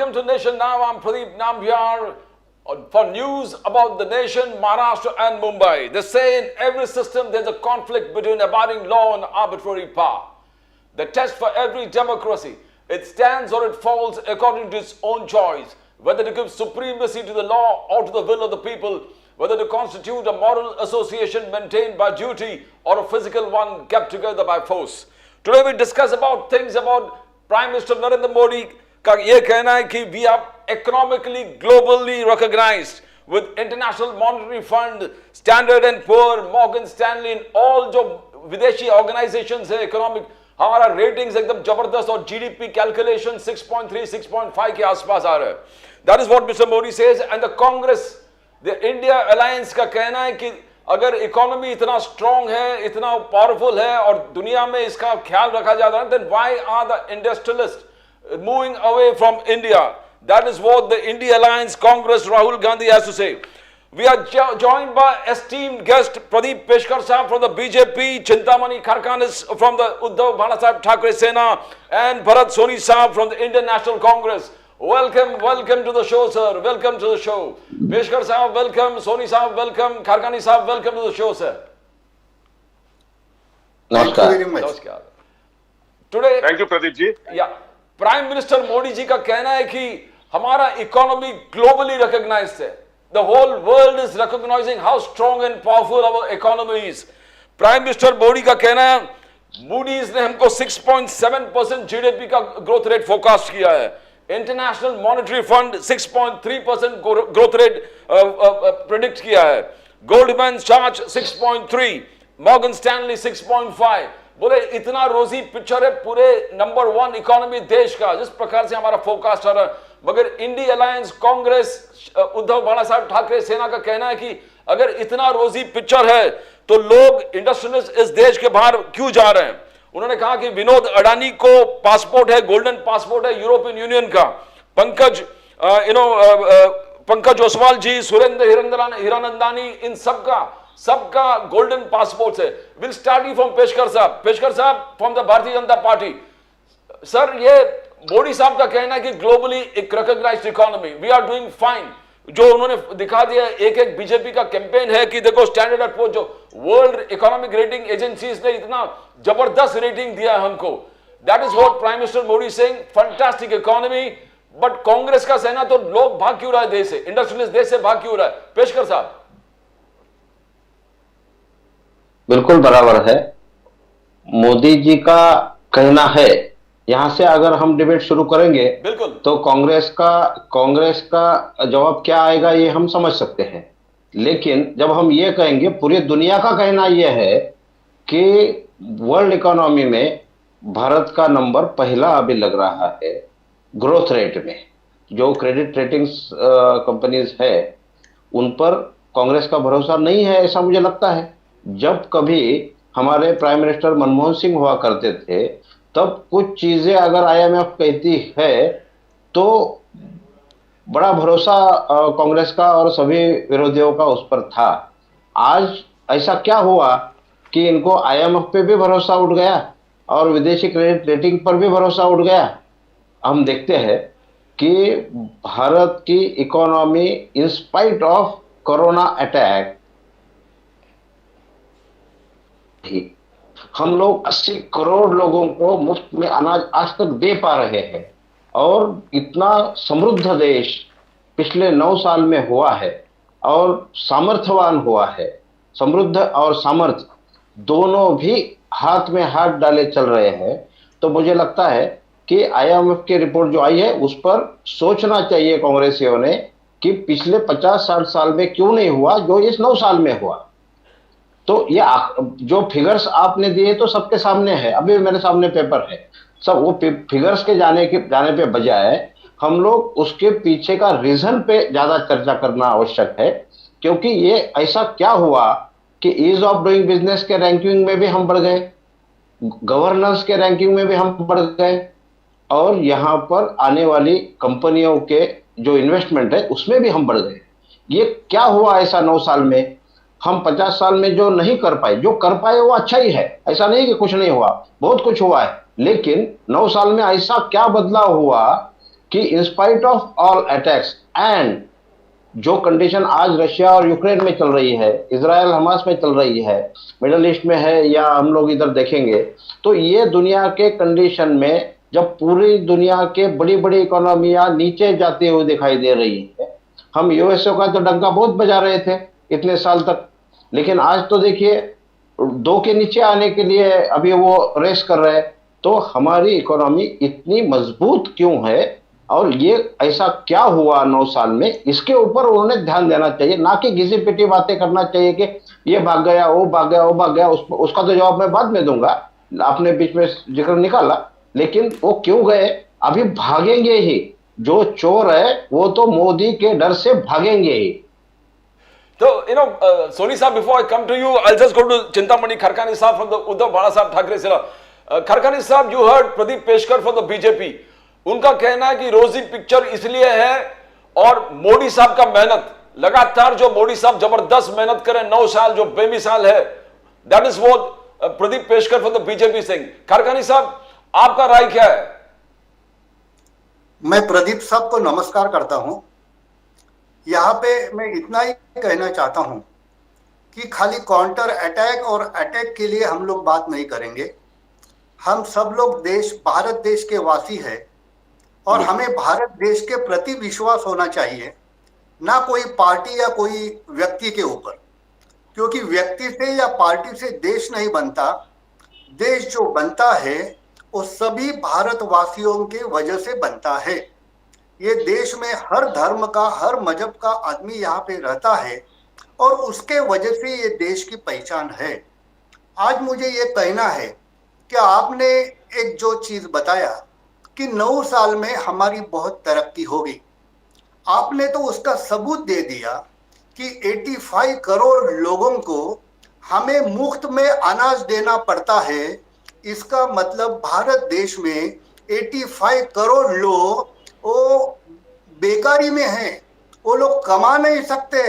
welcome to Nation Now. I'm Pradeep Nambiar for news about the nation, Maharashtra and Mumbai. They say in every system there's a conflict between abiding law and arbitrary power. The test for every democracy, it stands or it falls according to its own choice, whether to give supremacy to the law or to the will of the people, whether to constitute a moral association maintained by duty or a physical one kept together by force. Today we discuss about things about Prime Minister Narendra Modi का ये कहना है कि we are economically globally recognized with International Monetary Fund, Standard and Poor, Morgan Stanley, in all जो विदेशी organizations है economic, हमारा ratings एकदम जबरदस्त और GDP calculation 6.3, 6.5 के आसपास आ रहा है. That is what Mr. Modi says, and the Congress, the India Alliance का कहना है कि अगर इकोनॉमी इतना स्ट्रॉन्ग है, इतना पावरफुल है और दुनिया में इसका ख्याल रखा जाता है, then why are the industrialists moving away from India? That is what the India Alliance Congress Rahul Gandhi has to say. We are joined by esteemed guest Pradeep Peshkar Sahab from the BJP, Chintamani Kharkanis from the Uddhav Bala Thackeray Sena, and Bharat Soni Sahab from the Indian National Congress. Welcome to the show, sir. Welcome to the show. Peshkar Sahab, welcome. Soni Sahab, welcome. Kharkani Sahab, welcome to the show, sir. Thank you very much. Namaskar. Today, Thank you, Pradeep ji. Yeah, prime minister Modi ji का कहना है कि हमारा economy globally recognised है. The whole world is recognising how strong and powerful our economy is. Prime minister Modi का कहना है Moody's ने हमको 6.7% जीडीपी का ग्रोथ रेट फोरकास्ट किया है. International Monetary Fund 6.3% growth rate predict किया है. Goldman Sachs 6.3, Morgan Stanley 6.5. बोले इतना रोजी पिक्चर है पूरे नंबर 1 इकोनॉमी देश का, जिस प्रकार से हमारा फोरकास्ट आ रहा है. मगर इंडिया अलायंस कांग्रेस उद्धव बाला साहब ठाकरे सेना का कहना है कि अगर इतना रोजी पिक्चर है तो लोग इंडस्ट्रियलिस्ट इस देश के बाहर क्यों जा रहे हैं. उन्होंने कहा कि विनोद अडानी को पासपोर्ट है, गोल्डन पासपोर्ट है यूरोपियन यूनियन का. पंकज ओसवाल जी, सुरेंद्र हिरानंदानी, इन सबका गोल्डन पासपोर्ट है. Will start you from Peshkar साहब फ्रॉम द भारतीय जनता पार्टी. सर, ये मोदी साहब का कहना है कि ग्लोबली एक recognised economy, we are doing fine. जो उन्होंने दिखा दिया एक बीजेपी का कैंपेन है कि देखो स्टैंडर्ड एंड पुअर, जो वर्ल्ड इकोनॉमिक रेटिंग एजेंसीज ने इतना जबरदस्त रेटिंग दिया है हमको. That is what prime minister Modi saying, fantastic economy. But Congress का सेना तो लोग भाग क्यों रहा है देश से, इंडस्ट्रियलिस्ट देश से भाग क्यों रहा है? पेशकर साहब. बिल्कुल बराबर है. मोदी जी का कहना है, यहां से अगर हम डिबेट शुरू करेंगे बिल्कुल तो कांग्रेस का जवाब क्या आएगा ये हम समझ सकते हैं. लेकिन जब हम ये कहेंगे, पूरी दुनिया का कहना यह है कि वर्ल्ड इकोनॉमी में भारत का नंबर पहला अभी लग रहा है ग्रोथ रेट में. जो क्रेडिट रेटिंग्स कंपनीज है उन पर कांग्रेस का भरोसा नहीं है, ऐसा मुझे लगता है. जब कभी हमारे प्राइम मिनिस्टर मनमोहन सिंह हुआ करते थे तब कुछ चीजें अगर आईएमएफ कहती है तो बड़ा भरोसा कांग्रेस का और सभी विरोधियों का उस पर था. आज ऐसा क्या हुआ कि इनको आईएमएफ पे भी भरोसा उठ गया और विदेशी क्रेडिट रेटिंग पर भी भरोसा उठ गया. हम देखते हैं कि भारत की economy in spite of corona attack, हम लोग 80 करोड़ लोगों को मुफ्त में अनाज आज तक दे पा रहे हैं. और इतना समृद्ध देश पिछले 9 साल में हुआ है और सामर्थ्यवान हुआ है. समृद्ध और सामर्थ्य दोनों भी हाथ में हाथ डाले चल रहे हैं. तो मुझे लगता है कि आईएमएफ की रिपोर्ट जो आई है उस पर सोचना चाहिए कांग्रेसियों ने कि पिछले 50-60 साल में क्यों नहीं हुआ जो इस 9 साल में हुआ. तो ये जो फिगर्स आपने दिए तो सबके सामने है, अभी मेरे सामने पेपर है सब. वो फिगर्स के जाने पे बजाय हम लोग उसके पीछे का रीजन पे ज्यादा चर्चा करना आवश्यक है. क्योंकि ये ऐसा क्या हुआ कि ईज ऑफ डूइंग बिजनेस के रैंकिंग में भी हम बढ़ गए, गवर्नेंस के रैंकिंग में भी हम बढ़ गए, और यहाँ पर आने वाली कंपनियों के जो इन्वेस्टमेंट है उसमें भी हम बढ़ गए. ये क्या हुआ ऐसा 9 साल में? हम 50 साल में जो नहीं कर पाए, जो कर पाए वो अच्छा ही है, ऐसा नहीं कि कुछ नहीं हुआ, बहुत कुछ हुआ है. लेकिन 9 साल में ऐसा क्या बदलाव हुआ कि in spite of all attacks and जो कंडीशन आज रशिया और यूक्रेन में चल रही है, इसराइल हमास में चल रही है, मिडल ईस्ट में है, या हम लोग इधर देखेंगे तो ये दुनिया के कंडीशन में जब पूरी दुनिया के बड़ी बड़ी इकोनॉमियां नीचे जाती हुई दिखाई दे रही है, हम यूएसए का तो डंका बहुत बजा रहे थे इतने साल तक, लेकिन आज तो देखिए 2 के नीचे आने के लिए अभी वो रेस कर रहे हैं। तो हमारी इकोनॉमी इतनी मजबूत क्यों है और ये ऐसा क्या हुआ 9 साल में, इसके ऊपर उन्होंने ध्यान देना चाहिए, ना कि घिसी पिटी बातें करना चाहिए कि ये भाग गया, वो भाग गया, वो भाग गया। उसका तो जवाब मैं बाद में दूंगा, आपने बीच में जिक्र निकाला, लेकिन वो क्यों गए? अभी भागेंगे ही, जो चोर है वो तो मोदी के डर से भागेंगे ही। So, Soni Saab, before I come to you, I'll just go to Chintamani Kharkani Saab from the Uddhav Bala Saab Thackeray Sila. Kharkani Saab, you heard Pradeep Peshkar from the BJP. उनका कहना है कि रोजी picture इसलिए है और मोदी साहब का मेहनत लगातार, जो मोदी साहब जबरदस्त मेहनत करें 9 साल, जो बेमिसाल है, that is what Pradeep Peshkar from the BJP Singh. Kharkani साहब, आपका राय क्या है? मैं प्रदीप साहब को नमस्कार करता हूं। यहाँ पे मैं इतना ही कहना चाहता हूं कि खाली काउंटर अटैक और अटैक के लिए हम लोग बात नहीं करेंगे। हम सब लोग भारत देश के वासी हैं और हमें भारत देश के प्रति विश्वास होना चाहिए, ना कोई पार्टी या कोई व्यक्ति के ऊपर, क्योंकि व्यक्ति से या पार्टी से देश नहीं बनता। देश जो बनता है वो सभी भारतवासियों के वजह से बनता है। ये देश में हर धर्म का, हर मजहब का आदमी यहाँ पे रहता है और उसके वजह से ये देश की पहचान है। आज मुझे ये कहना है कि आपने एक जो चीज बताया कि 9 साल में हमारी बहुत तरक्की होगी, आपने तो उसका सबूत दे दिया कि 85 करोड़ लोगों को हमें मुफ्त में अनाज देना पड़ता है। इसका मतलब भारत देश में 85 करोड़ लोग वो बेकारी में हैं, वो लोग कमा नहीं सकते,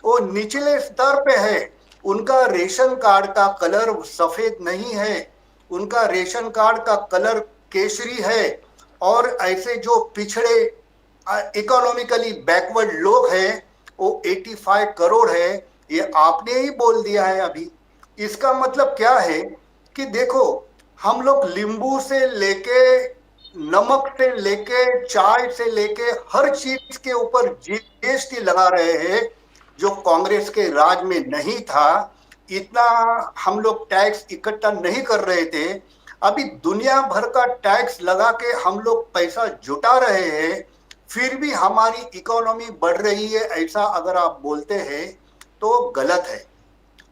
वो निचले स्तर पे है। उनका रेशन कार्ड का कलर सफेद नहीं है, उनका रेशन कार्ड का कलर केसरी है। और ऐसे जो पिछड़े इकोनॉमिकली बैकवर्ड लोग हैं वो 85 करोड़ है। ये आपने ही बोल दिया है अभी। इसका मतलब क्या है कि देखो, हम लोग नींबू से लेके, नमक से लेके, चाय से लेके हर चीज के ऊपर जीएसटी लगा रहे हैं, जो कांग्रेस के राज में नहीं था। इतना हम लोग टैक्स इकट्ठा नहीं कर रहे थे। अभी दुनिया भर का टैक्स लगा के हम लोग पैसा जुटा रहे हैं, फिर भी हमारी इकोनॉमी बढ़ रही है, ऐसा अगर आप बोलते हैं तो गलत है।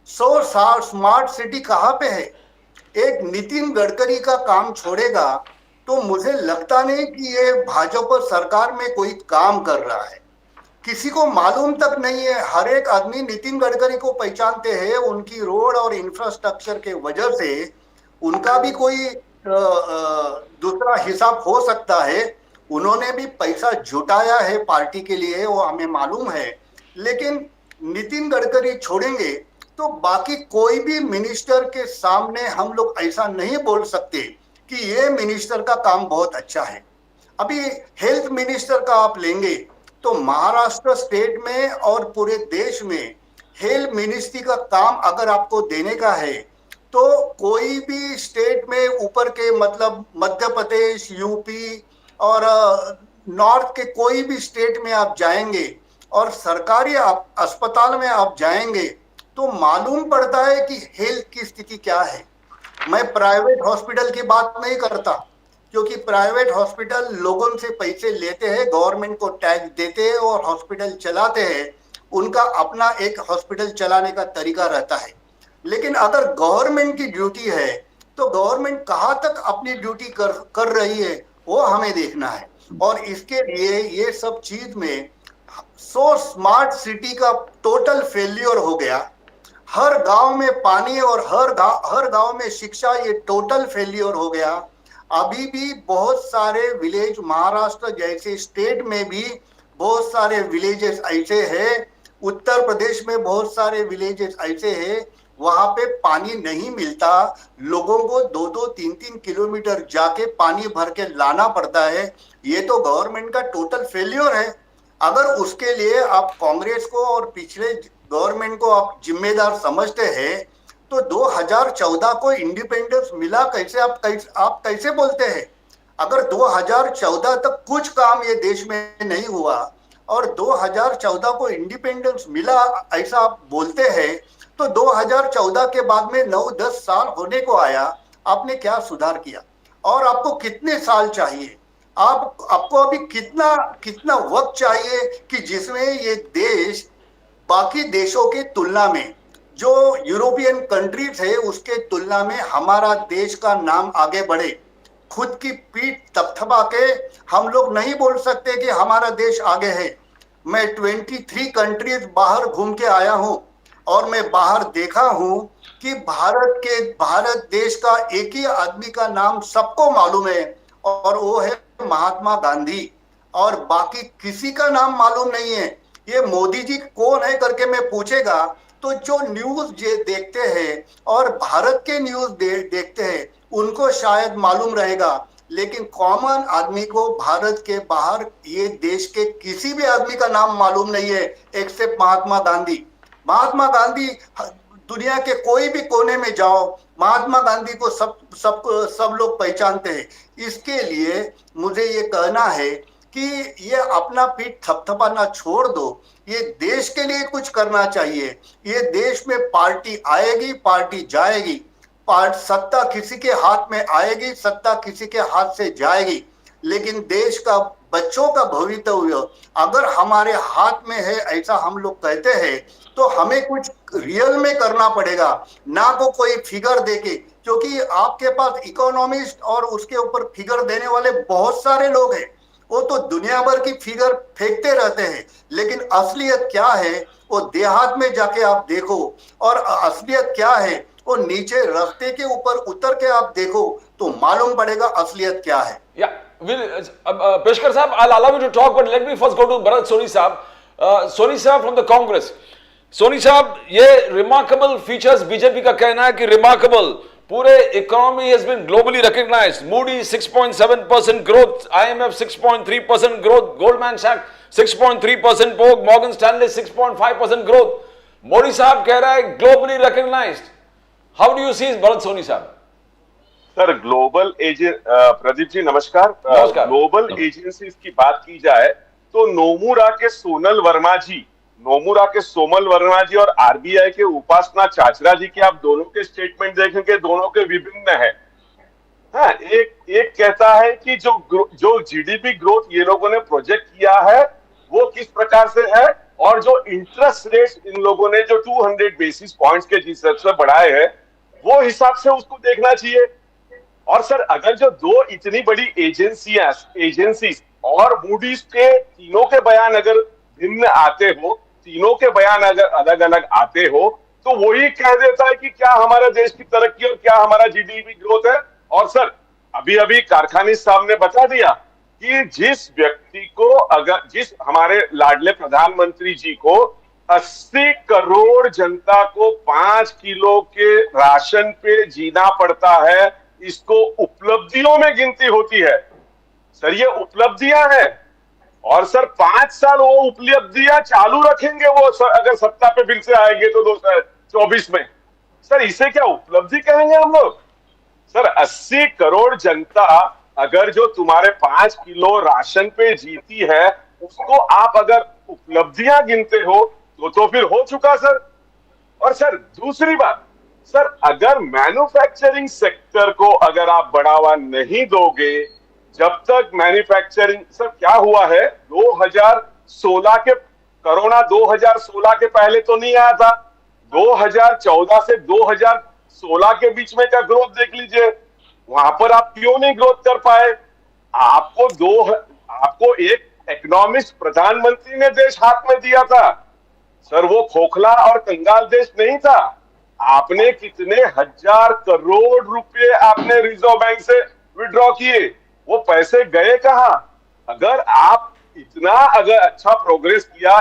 स्मार्ट सिटी कहाँ पे है? एक नितिन गडकरी का काम छोड़ेगा तो मुझे लगता नहीं कि ये भाजपा सरकार में कोई काम कर रहा है। किसी को मालूम तक नहीं है। हर एक आदमी नितिन गडकरी को पहचानते हैं, उनकी रोड और इंफ्रास्ट्रक्चर के वजह से। उनका भी कोई दूसरा हिसाब हो सकता है, उन्होंने भी पैसा जुटाया है पार्टी के लिए, वो हमें मालूम है। लेकिन नितिन गडकरी छोड़ेंगे तो बाकी कोई भी मिनिस्टर के सामने हम लोग ऐसा नहीं बोल सकते कि ये मिनिस्टर का काम बहुत अच्छा है। अभी हेल्थ मिनिस्टर का आप लेंगे तो महाराष्ट्र स्टेट में और पूरे देश में हेल्थ मिनिस्ट्री का काम अगर आपको देने का है तो कोई भी स्टेट में ऊपर के, मतलब मध्य प्रदेश, यूपी और नॉर्थ के कोई भी स्टेट में आप जाएंगे और सरकारी अस्पताल में आप जाएंगे तो मालूम पड़ता है कि हेल्थ की स्थिति क्या है। मैं प्राइवेट हॉस्पिटल की बात नहीं करता, क्योंकि प्राइवेट हॉस्पिटल लोगों से पैसे लेते हैं, गवर्नमेंट को टैक्स देते हैं और हॉस्पिटल चलाते हैं। उनका अपना एक हॉस्पिटल चलाने का तरीका रहता है। लेकिन अगर गवर्नमेंट की ड्यूटी है तो गवर्नमेंट कहाँ तक अपनी ड्यूटी कर रही है वो हमें देखना है। और इसके लिए ये सब चीज में स्मार्ट सिटी का टोटल फेल्योर हो गया। हर गांव में पानी और हर गांव में शिक्षा, ये टोटल फेल्योर हो गया। अभी भी बहुत सारे विलेज, महाराष्ट्र जैसे स्टेट में भी बहुत सारे विलेजेस ऐसे हैं, उत्तर प्रदेश में बहुत सारे विलेजेस ऐसे हैं, वहां पे पानी नहीं मिलता। लोगों को 2-2, 3-3 किलोमीटर जाके पानी भर के लाना पड़ता है। ये तो गवर्नमेंट का टोटल फेल्योर है। अगर उसके लिए आप कांग्रेस को और पिछले गवर्नमेंट को आप जिम्मेदार समझते हैं तो 2014 को इंडिपेंडेंस मिला कैसे आप कैसे बोलते हैं? अगर 2014 तक कुछ काम ये देश में नहीं हुआ और 2014 को इंडिपेंडेंस मिला ऐसा आप बोलते हैं, तो 2014 के बाद में 9-10 साल होने को आया, आपने क्या सुधार किया? और आपको कितने साल चाहिए? आपको अभी कितना वक्त चाहिए कि जिसमें ये देश बाकी देशों की तुलना में, जो यूरोपियन कंट्रीज है उसके तुलना में हमारा देश का नाम आगे बढ़े? खुद की पीठ थपथपा के हम लोग नहीं बोल सकते कि हमारा देश आगे है। मैं 23 कंट्रीज बाहर घूम के आया हूं और मैं बाहर देखा हूं कि भारत देश का एक ही आदमी का नाम सबको मालूम है और वो है महात्मा गांधी, और बाकी किसी का नाम मालूम नहीं है। ये मोदी जी कौन है करके मैं पूछेगा तो जो न्यूज देखते हैं और भारत के न्यूज देखते हैं उनको शायद मालूम रहेगा, लेकिन कॉमन आदमी को भारत के बाहर ये देश के किसी भी आदमी का नाम मालूम नहीं है एक्सेप्ट महात्मा गांधी। महात्मा गांधी दुनिया के कोई भी कोने में जाओ, महात्मा गांधी को सब लोग पहचानते हैं। इसके लिए मुझे ये कहना है कि ये अपना पीठ थपथपाना छोड़ दो, ये देश के लिए कुछ करना चाहिए। ये देश में पार्टी आएगी, पार्टी जाएगी, सत्ता किसी के हाथ में आएगी, सत्ता किसी के हाथ से जाएगी, लेकिन देश का बच्चों का भविष्य अगर हमारे हाथ में है ऐसा हम लोग कहते हैं तो हमें कुछ रियल में करना पड़ेगा, ना को कोई फिगर देके, क्योंकि आपके पास इकोनॉमिस्ट और उसके ऊपर फिगर देने वाले बहुत सारे लोग हैं। वो तो दुनिया भर की फिगर फेंकते रहते हैं, लेकिन असलियत क्या है वो देहात में जाके आप देखो, और असलियत क्या है वो नीचे रास्ते के ऊपर उतर के आप देखो तो मालूम पड़ेगा असलियत क्या है। Peshkar Sahab, I'll allow you to talk, but let me first go to Bharat Soni Sahab. Soni Sahab from the Congress. Soni Sahab, ये remarkable features बीजेपी का कहना है कि remarkable, पूरे economy has been globally recognized. Moody's 6.7% growth, IMF 6.3% growth, Goldman Sachs 6.3% growth, Morgan Stanley 6.5% growth. Modi साहब कह रहा है globally recognized. How do you see Bharat Soni साहब? सर ग्लोबल प्रदीप जी नमस्कार। ग्लोबल एजेंसीज की बात की जाए तो नोमुरा के सोमल वर्मा जी और आरबीआई के उपासना चाचरा जी के आप दोनों के स्टेटमेंट देखेंगे, दोनों के विभिन्न है। हाँ, एक कहता है कि जो जीडीपी ग्रोथ ये लोगों ने प्रोजेक्ट किया है वो किस प्रकार से है, और जो इंटरेस्ट रेट्स इन लोगों ने जो 200 बेसिस पॉइंट्स के जिस हिसाब से बढ़ाए हैं वो हिसाब से उसको देखना चाहिए। और सर अगर जो दो इतनी बड़ी एजेंसीज और मूडीज के तीनों के बयान अगर भिन्न आते हो, तीनों के बयान अगर अलग अलग आते हो, तो वही कह देता है कि क्या हमारा देश की तरक्की और क्या हमारा जीडीपी ग्रोथ है। और सर अभी कारखानी साहब ने बता दिया कि जिस हमारे लाडले प्रधानमंत्री जी को 80 करोड़ जनता को 5 किलो के राशन पे जीना पड़ता है, इसको उपलब्धियों में गिनती होती है। सर ये उपलब्धियां हैं, और सर 5 साल वो उपलब्धियां चालू रखेंगे वो अगर सत्ता पे फिर से आएंगे तो 2024 में। सर इसे क्या उपलब्धि कहेंगे हम लोग? सर 80 करोड़ जनता अगर जो तुम्हारे 5 किलो राशन पे जीती है उसको आप अगर उपलब्धियां गिनते हो तो फिर हो चुका सर। और सर दूसरी बात, सर अगर मैन्युफैक्चरिंग सेक्टर को अगर आप बढ़ावा नहीं दोगे, जब तक मैन्युफैक्चरिंग, सर क्या हुआ है 2016 के कोरोना 2016 के पहले तो नहीं आया था, 2014 से 2016 के बीच में का ग्रोथ देख लीजिए, वहां पर आप क्यों नहीं ग्रोथ कर पाए? आपको एक इकोनॉमिस्ट प्रधानमंत्री ने देश हाथ में दिया था सर, वो खोखला और कंगाल देश नहीं था। आपने कितने हजार करोड़ रुपए आपने रिजर्व बैंक से विड्रॉ किए, वो पैसे गए कहां? अगर आप अगर अच्छा प्रोग्रेस किया,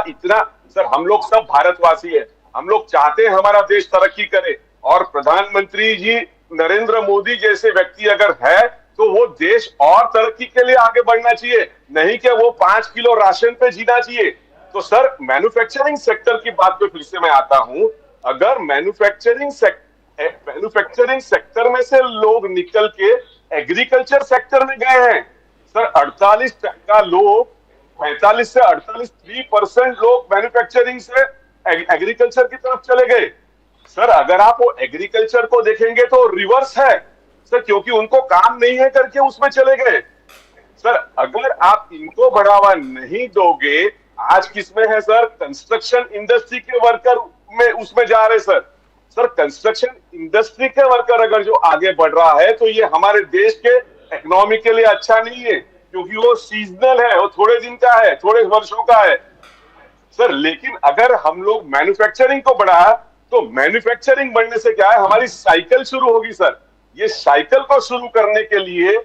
सर हम लोग सब भारतवासी है, हम लोग चाहते हैं हमारा देश तरक्की करे, और प्रधानमंत्री जी नरेंद्र मोदी जैसे व्यक्ति अगर है तो वो देश और तरक्की के लिए आगे बढ़ना चाहिए, नहीं कि वो 5 किलो राशन पे जीना चाहिए। तो सर मैन्युफैक्चरिंग सेक्टर की बात पे फिर से मैं आता हूं। अगर मैन्युफैक्चरिंग सेक्टर में से लोग निकल के एग्रीकल्चर सेक्टर में गए हैं सर, 48% लोग, 45 से 48% लोग मैन्युफैक्चरिंग से एग्रीकल्चर की तरफ चले गए। सर अगर आप वो एग्रीकल्चर को देखेंगे तो रिवर्स है सर, क्योंकि उनको काम नहीं है करके उसमें चले गए। सर अगर आप इनको बढ़ावा नहीं दोगे, आज किसमें है सर, कंस्ट्रक्शन इंडस्ट्री के वर्कर में उसमें जा रहे सर। सर कंस्ट्रक्शन इंडस्ट्री के वर्कर अगर जो आगे बढ़ रहा है तो ये हमारे देश के इकोनॉमी के लिए अच्छा नहीं है, क्योंकि वो सीजनल है, वो थोड़े दिन का है, थोड़े वर्षों का है सर। लेकिन अगर हम लोग मैन्युफैक्चरिंग को बढ़ाया तो मैन्युफैक्चरिंग बढ़ने से क्या है, हमारी साइकिल शुरू होगी सर। ये साइकिल को शुरू करने के लिए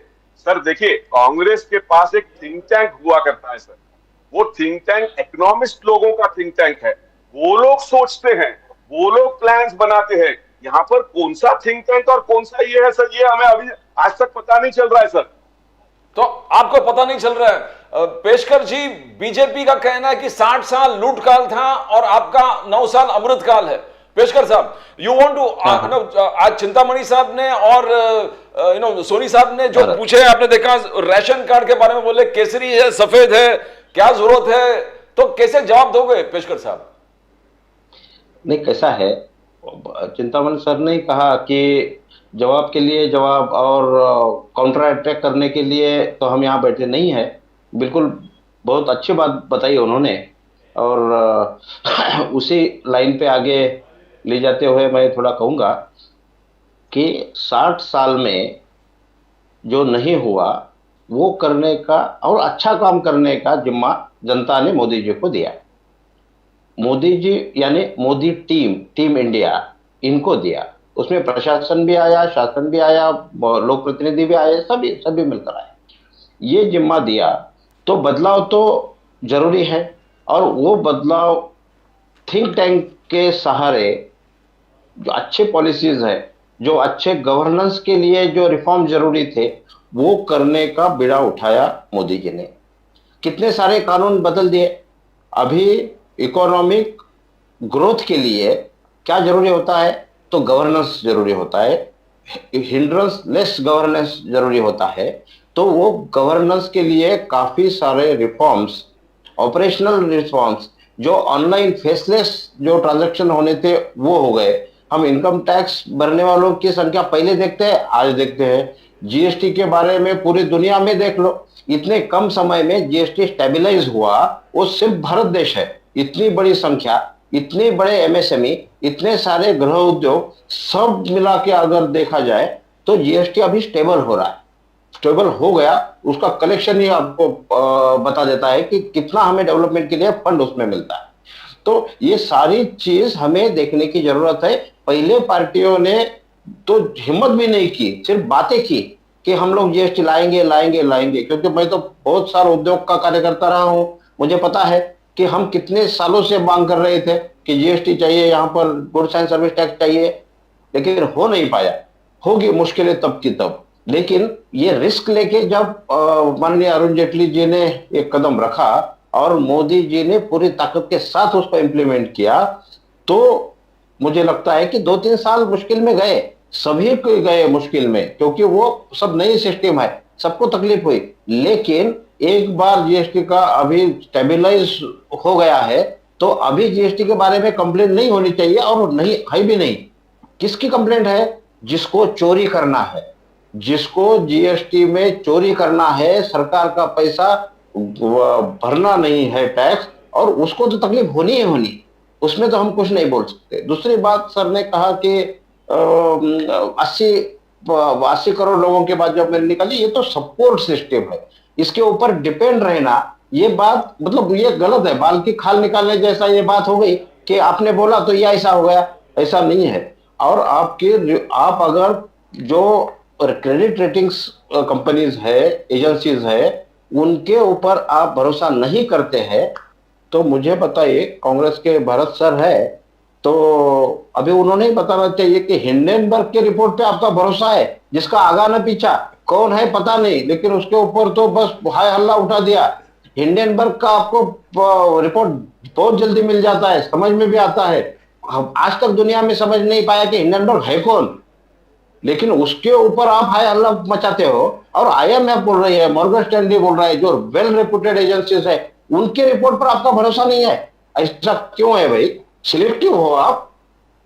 सर देखिए, कांग्रेस के पास एक थिंक टैंक हुआ करता है सर, वो थिंक टैंक इकोनॉमिस्ट लोगों का थिंक टैंक है। वो लोग सोचते हैं, वो लोग प्लान्स बनाते हैं। यहाँ पर कौन सा थिंक टैंक और कौन सा ये है सर, ये हमें अभी आज तक पता नहीं चल रहा है सर। तो आपको पता नहीं चल रहा है। पेशकर जी, बीजेपी का कहना है कि 60 साल लूट काल था और आपका 9 साल अमृत काल है। पेशकर साहब, यू वांट टू, आज चिंतामणि साहब ने और सोनी साहब ने जो पूछे, आपने देखा राशन कार्ड के बारे में बोले केसरी है, सफेद है, क्या जरूरत है, तो कैसे जवाब दोगे पेशकर साहब? नहीं, कैसा है, चिंतामणि सर ने कहा कि जवाब के लिए जवाब और काउंटर अटैक करने के लिए तो हम यहाँ बैठे नहीं हैं। बिल्कुल बहुत अच्छी बात बताई उन्होंने, और उसी लाइन पे आगे ले जाते हुए मैं थोड़ा कहूँगा कि 60 साल में जो नहीं हुआ वो करने का और अच्छा काम करने का जिम्मा जनता ने मोदी जी को दिया। मोदी जी यानी मोदी टीम इंडिया, इनको दिया। उसमें प्रशासन भी आया, शासन भी आया, लोक प्रतिनिधि भी आए, सभी मिलकर आए, ये जिम्मा दिया। तो बदलाव तो जरूरी है, और वो बदलाव थिंक टैंक के सहारे, जो अच्छे पॉलिसीज है, जो अच्छे गवर्नेंस के लिए जो रिफॉर्म जरूरी थे, वो करने का बीड़ा उठाया मोदी जी ने। कितने सारे कानून बदल दिए। अभी इकोनॉमिक ग्रोथ के लिए क्या जरूरी होता है, तो गवर्नेंस जरूरी होता है, हिंड्रेंस लेस गवर्नेंस जरूरी होता है। तो वो गवर्नेंस के लिए काफी सारे रिफॉर्म्स, ऑपरेशनल रिफॉर्म्स, जो ऑनलाइन फेसलेस जो ट्रांजैक्शन होने थे वो हो गए। हम इनकम टैक्स भरने वालों की संख्या पहले देखते हैं, आज देखते हैं। जीएसटी के बारे में पूरी दुनिया में देख लो, इतने कम समय में जीएसटी स्टेबलाइज हुआ, वो सिर्फ भारत देश है। इतनी बड़ी संख्या, इतने बड़े एमएसएमई, इतने सारे गृह उद्योग, सब मिला के अगर देखा जाए तो जीएसटी अभी स्टेबल हो रहा है, स्टेबल हो गया। उसका कलेक्शन ही आपको बता देता है कि कितना हमें डेवलपमेंट के लिए फंड उसमें मिलता है। तो ये सारी चीज हमें देखने की जरूरत है। पहले पार्टियों ने तो हिम्मत भी नहीं की, सिर्फ बातें की कि हम लोग जीएसटी लाएंगे, क्योंकि मैं तो बहुत सारे उद्योग का कार्यकर्ता रहा हूं, मुझे पता है कि हम कितने सालों से मांग कर रहे थे कि जीएसटी चाहिए, यहाँ पर गुड्स एंड सर्विस टैक्स चाहिए, लेकिन हो नहीं पाया। होगी मुश्किलें तब की तब, लेकिन ये रिस्क लेके जब माननीय अरुण जेटली जी ने एक कदम रखा और मोदी जी ने पूरी ताकत के साथ उसको इम्प्लीमेंट किया, तो मुझे लगता है कि 2-3 साल मुश्किल में गए, सभी को गए मुश्किल में, क्योंकि वो सब नई सिस्टम है, सबको तकलीफ हुई। लेकिन एक बार जीएसटी का अभी स्टेबलाइज हो गया है, तो अभी जीएसटी के बारे में कंप्लेंट नहीं होनी चाहिए, और नहीं है भी नहीं। किसकी कंप्लेंट है? जिसको चोरी करना है, जिसको जीएसटी में चोरी करना है, सरकार का पैसा भरना नहीं है टैक्स, और उसको तो तकलीफ होनी ही होनी, उसमें तो हम कुछ नहीं बोल सकते। दूसरी बात, सर ने कहा कि 80 करोड़ लोगों के बाद जब मैंने निकाली, ये तो सपोर्ट सिस्टम है, इसके ऊपर डिपेंड रहना, ये बात मतलब ये गलत है। बाल की खाल निकालने जैसा ये बात हो गई कि आपने बोला तो ये ऐसा हो गया, ऐसा नहीं है। और आप अगर जो क्रेडिट रेटिंग्स कंपनीज है, एजेंसीज है, उनके ऊपर आप भरोसा नहीं करते हैं, तो मुझे बताइए, कांग्रेस के भरत सर है, तो अभी उन्होंने ही बताना चाहिए कि हिंडनबर्ग के रिपोर्ट पे आपका भरोसा है, जिसका आगा न पीछा, कौन है पता नहीं, लेकिन उसके ऊपर तो बस हाय हल्ला उठा दिया। हिंडनबर्ग का आपको रिपोर्ट बहुत जल्दी मिल जाता है, समझ में भी आता है। हम आज तक दुनिया में समझ नहीं पाया कि हिंडनबर्ग है कौन, लेकिन उसके ऊपर आप हाय हल्ला मचाते हो। और आईएमएफ बोल रही है, मॉर्गन स्टैनली बोल रहा है, जो वेल रेपुटेड एजेंसीज है, उनके रिपोर्ट पर आपका भरोसा नहीं है। ऐसा क्यों है भाई? सिलेक्टिव हो आप।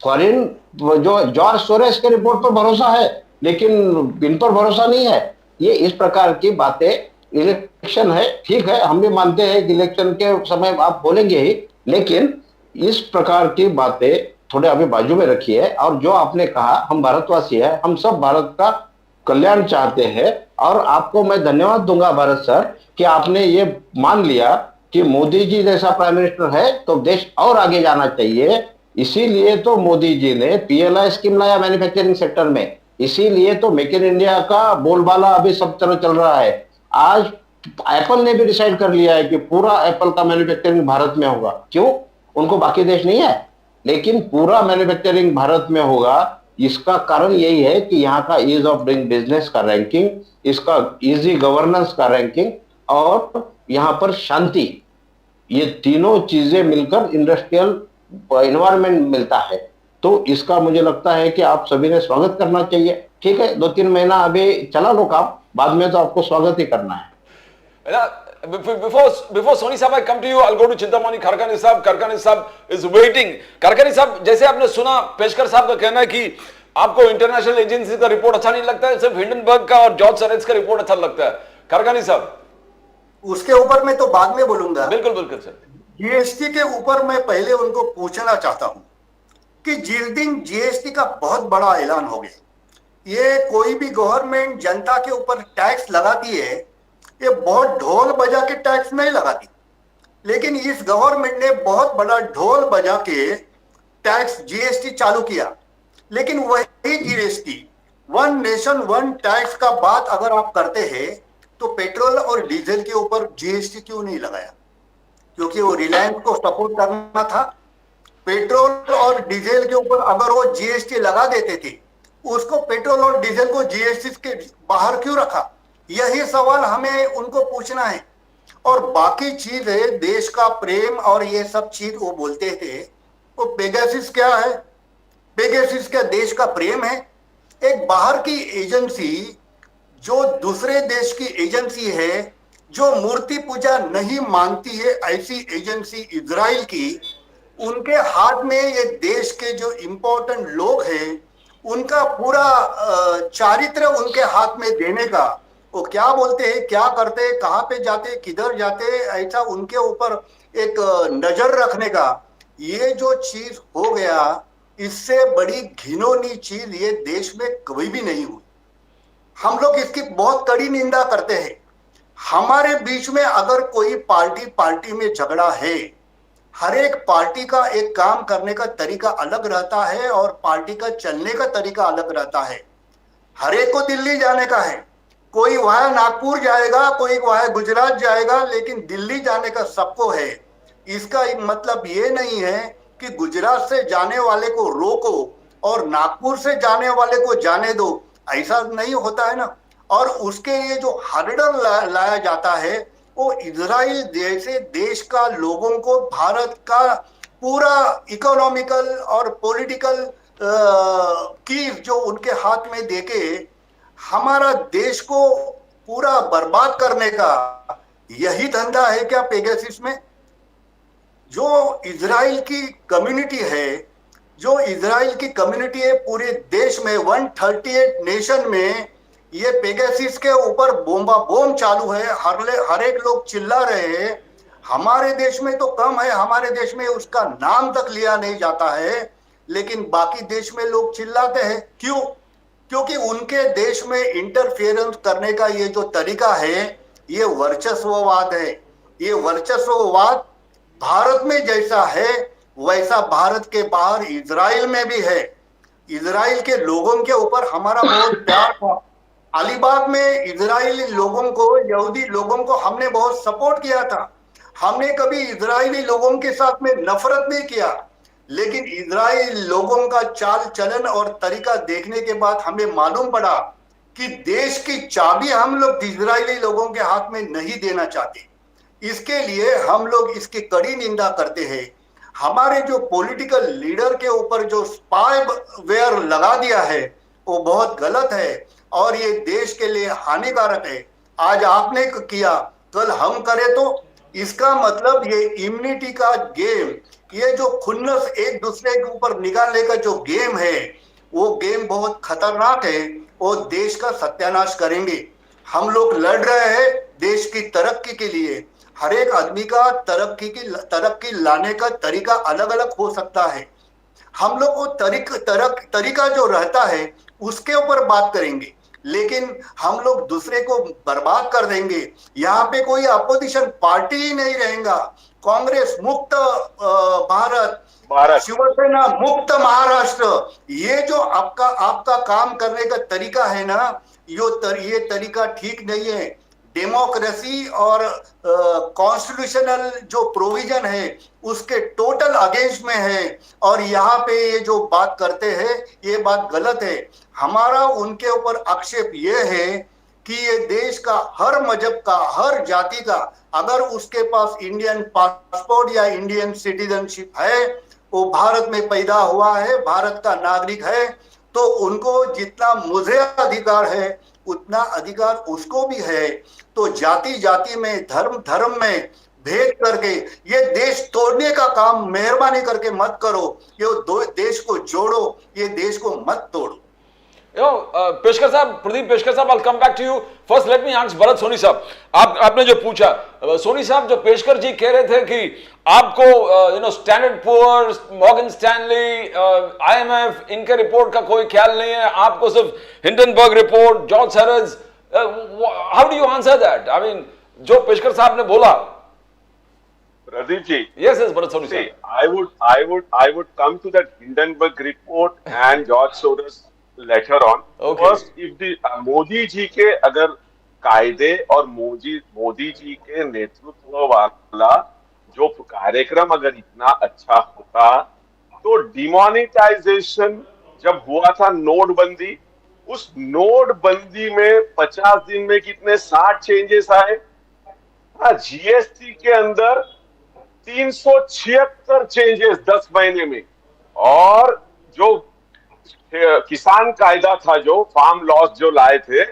फॉरेन जो जॉर्ज सोरेस के रिपोर्ट पर भरोसा है, लेकिन इन पर भरोसा नहीं है। ये इस प्रकार की बातें, इलेक्शन है, ठीक है, हम भी मानते हैं कि इलेक्शन के समय आप बोलेंगे ही, लेकिन इस प्रकार की बातें थोड़े अभी बाजू में रखिए। और जो आपने कहा, हम भारतवासी हैं, हम सब भारत का कल्याण चाहते हैं, और आपको मैं धन्यवाद दूंगा भारत सर कि आपने ये मान लिया कि मोदी जी जैसा प्राइम मिनिस्टर है तो देश और आगे जाना चाहिए। इसीलिए तो मोदी जी ने पीएलआई स्कीम लाया मैन्युफैक्चरिंग सेक्टर में, इसीलिए तो मेक इन इंडिया का बोलबाला अभी सब तरह चल रहा है। आज एप्पल ने भी डिसाइड कर लिया है कि पूरा एप्पल का मैन्युफैक्चरिंग भारत में होगा। क्यों? उनको बाकी देश नहीं है, लेकिन पूरा मैन्युफैक्चरिंग भारत में होगा। इसका कारण यही है कि यहाँ का ईज ऑफ डूइंग बिजनेस का रैंकिंग, इसका इजी गवर्नेंस का रैंकिंग, और यहाँ पर शांति, ये तीनों चीजें मिलकर इंडस्ट्रियल एनवायरनमेंट मिलता है। तो इसका मुझे लगता है कि आप सभी ने स्वागत करना चाहिए। ठीक है, 2-3 महीना अभी चला लो काम, बाद में तो आपको स्वागत ही करना है। Before Soni साहब, I come to you, I'll go to Chintamani Kharkani साहब. Kharkani साहब is waiting. Kharkani साहब, जैसे आपने सुना, पेशकर साहब का कहना है कि आपको इंटरनेशनल एजेंसी का रिपोर्ट अच्छा नहीं लगता है, सिर्फ हिंडनबर्ग का और जॉर्ज सोरेस का रिपोर्ट अच्छा लगता है। Kharkani साहब, उसके ऊपर मैं तो बाद में बोलूंगा। बिल्कुल बिल्कुल सर। जीएसटी के ऊपर मैं पहले उनको पूछना चाहता हूं कि जिस दिन जीएसटी का बहुत बड़ा ऐलान हो गया, ये कोई भी गवर्नमेंट जनता के ऊपर टैक्स लगाती है, ये बहुत ढोल बजा के टैक्स नहीं लगाती, लेकिन इस गवर्नमेंट ने बहुत बड़ा ढोल बजा के टैक्स जीएसटी चालू किया। लेकिन वही GST, one nation one tax का बात अगर आप करते हैं तो पेट्रोल और डीजल के ऊपर जीएसटी क्यों नहीं लगाया? क्योंकि वो रिलायंस को सपोर्ट करना था। पेट्रोल और डीजल के ऊपर अगर वो जीएसटी लगा देते थे, उसको पेट्रोल और डीजल को जीएसटी के बाहर क्यों रखा? यही सवाल हमें उनको पूछना है। और बाकी चीज है देश का प्रेम और ये सब चीज वो बोलते थे, वो पेगासिस क्या है? पेगासिस क्या देश का प्रेम है? एक बाहर की एजेंसी जो दूसरे देश की एजेंसी है, जो मूर्ति पूजा नहीं मानती है, ऐसी एजेंसी इजराइल की, उनके हाथ में ये देश के जो इंपॉर्टेंट लोग हैं उनका पूरा चारित्र उनके हाथ में देने का, वो क्या बोलते हैं, क्या करते हैं, कहाँ पे जाते, किधर जाते, ऐसा उनके ऊपर एक नजर रखने का, ये जो चीज हो गया, इससे बड़ी घिनौनी चीज ये देश में कभी भी नहीं हुई। हम लोग इसकी बहुत कड़ी निंदा करते हैं। हमारे बीच में अगर कोई पार्टी में झगड़ा है, हर एक पार्टी का एक काम करने का तरीका अलग रहता है और पार्टी का चलने का तरीका अलग रहता है। हर एक को दिल्ली जाने का है, कोई वहां नागपुर जाएगा, कोई वहां गुजरात जाएगा, लेकिन दिल्ली जाने का सबको है। इसका मतलब ये नहीं है कि गुजरात से जाने वाले को रोको और नागपुर से जाने वाले को जाने दो, ऐसा नहीं होता है ना। और उसके लिए जो हर्डल लाया जाता है, वो इजराइल जैसे देश का लोगों को भारत का पूरा इकोनॉमिकल और पॉलिटिकल की जो उनके हाथ में देके हमारा देश को पूरा बर्बाद करने का यही धंधा है क्या पेगासिस में? जो इजराइल की कम्युनिटी है, जो इजराइल की कम्युनिटी है पूरे देश में 138 नेशन में, ये पेगासिस के ऊपर बोम चालू है। हर एक लोग चिल्ला रहे हैं। हमारे देश में तो कम है, हमारे देश में उसका नाम तक लिया नहीं जाता है, लेकिन बाकी देश में लोग चिल्लाते हैं। क्यों? क्योंकि उनके देश में इंटरफेरेंस करने का ये जो तरीका है, ये वर्चस्ववाद है। ये वर्चस्ववाद भारत में जैसा है वैसा भारत के बाहर इजराइल में भी है। इजराइल के लोगों के ऊपर हमारा बहुत प्यार था। अलीबाग में इजरायली लोगों को, यहूदी लोगों को हमने बहुत सपोर्ट किया था। हमने कभी इजरायली लोगों के साथ में नफरत नहीं किया, लेकिन इजराइल लोगों का चाल चलन और तरीका देखने के बाद हमें मालूम पड़ा कि देश की चाबी हम लोग इजरायली लोगों के हाथ में नहीं देना चाहते। इसके लिए हम लोग इसकी कड़ी निंदा करते हैं। हमारे जो पॉलिटिकल लीडर के ऊपर जो स्पाईवेयर लगा दिया है वो बहुत गलत है और ये देश के लिए हानिकारक है। आज आपने किया, कल हम करें तो इसका मतलब ये इम्यूनिटी का गेम, ये जो खुन्नस एक दूसरे के ऊपर निकालने का जो गेम है, वो गेम बहुत खतरनाक है। वो देश का सत्यानाश करेंगे। हम लोग लड़ रहे हैं देश की तरक्की के लिए। हर एक आदमी का तरक्की लाने का तरीका अलग अलग हो सकता है। हम लोग वो तरीका जो रहता है उसके ऊपर बात करेंगे, लेकिन हम लोग दूसरे को बर्बाद कर देंगे। यहाँ पे कोई अपोजिशन पार्टी ही नहीं रहेगा। कांग्रेस मुक्त भारत, शिवसेना मुक्त महाराष्ट्र, ये जो आपका काम करने का तरीका है ना, ये तरीका ठीक नहीं है। डेमोक्रेसी और कॉन्स्टिट्यूशनल जो प्रोविजन है उसके टोटल अगेंस्ट में है और यहाँ पे ये जो बात करते हैं ये बात गलत है। हमारा उनके ऊपर आक्षेप ये है कि ये देश का हर मजहब का, हर जाति का, अगर उसके पास इंडियन पासपोर्ट या इंडियन सिटीजनशिप है, वो भारत में पैदा हुआ है, भारत का नागरिक है, तो उनको जितना मुझे अधिकार है उतना अधिकार उसको भी है। तो जाति जाति में, धर्म धर्म में भेद करके ये देश तोड़ने का काम मेहरबानी करके मत करो। ये देश को जोड़ो, ये देश को मत तोड़ो। पेशकर साहब, प्रदीप पेशकर साहब, I'll come back to you. First, let me ask Bharat Soni साहब, आपने जो पूछा, सोनी साहब, जो पेशकर जी कह रहे थे कि आपको Standard Poor's, Morgan Stanley, IMF, इनके रिपोर्ट का कोई ख्याल नहीं है, आपको सिर्फ Hindenburg report, George Soros, how do you answer that? I mean, जो पेशकर साहब ने बोला। Pradeep ji, yes, Bharat Soni sir. I would come to that Hindenburg report and George Soros later on. Okay. First, if the Modi ji के अगर कायदे और मोदी जी के नेतृत्व वाला जो कार्यक्रम अगर इतना अच्छा होता, तो डिमोनेटाइजेशन जब हुआ था नोटबंदी, उस नोटबंदी में 50 दिन में कितने 60 चेंजेस आए। जीएसटी के अंदर 376 चेंजेस 10 महीने में, और जो किसान कायदा था, जो फार्म लॉस जो लाए थे,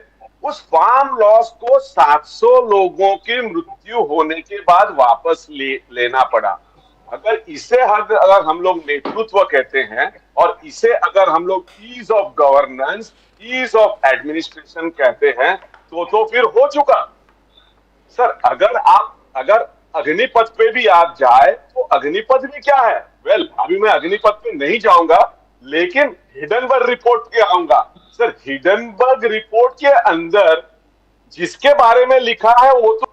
उस फार्म लॉस को 700 लोगों की मृत्यु होने के बाद वापस लेना पड़ा। अगर इसे अगर हम लोग नेतृत्व कहते हैं और इसे अगर हम लोग ease of governance, ease of administration कहते हैं, तो फिर हो चुका। सर, अगर अग्निपथ पे भी आप जाए तो अग्निपथ भी क्या है? वेल, अभी मैं अग्निपथ पे नहीं जाऊंगा, लेकिन हिडनबर्ग रिपोर्ट पे आऊंगा। सर, हिडनबर्ग रिपोर्ट के अंदर जिसके बारे में लिखा है वो तो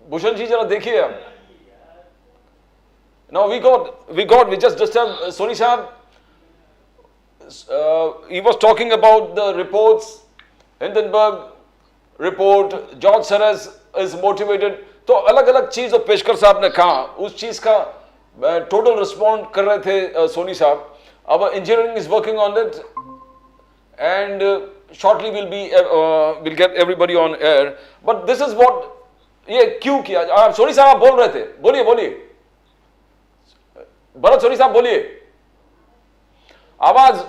भूषण जी जरा देखिए। Now we just disturbed Soni Sahab. He was talking about the reports, Hindenburg report, George Soros is motivated. तो अलग अलग चीज जो पेशकर साहब ने कहा, उस चीज का टोटल रिस्पॉन्ड कर रहे थे सोनी साहब। अब engineering is working on it and shortly will get everybody on air, but this is what, ये क्यों किया? सोनी साहब आप बोल रहे थे, बोलिए भरत सोनी साहब बोलिए, आवाज।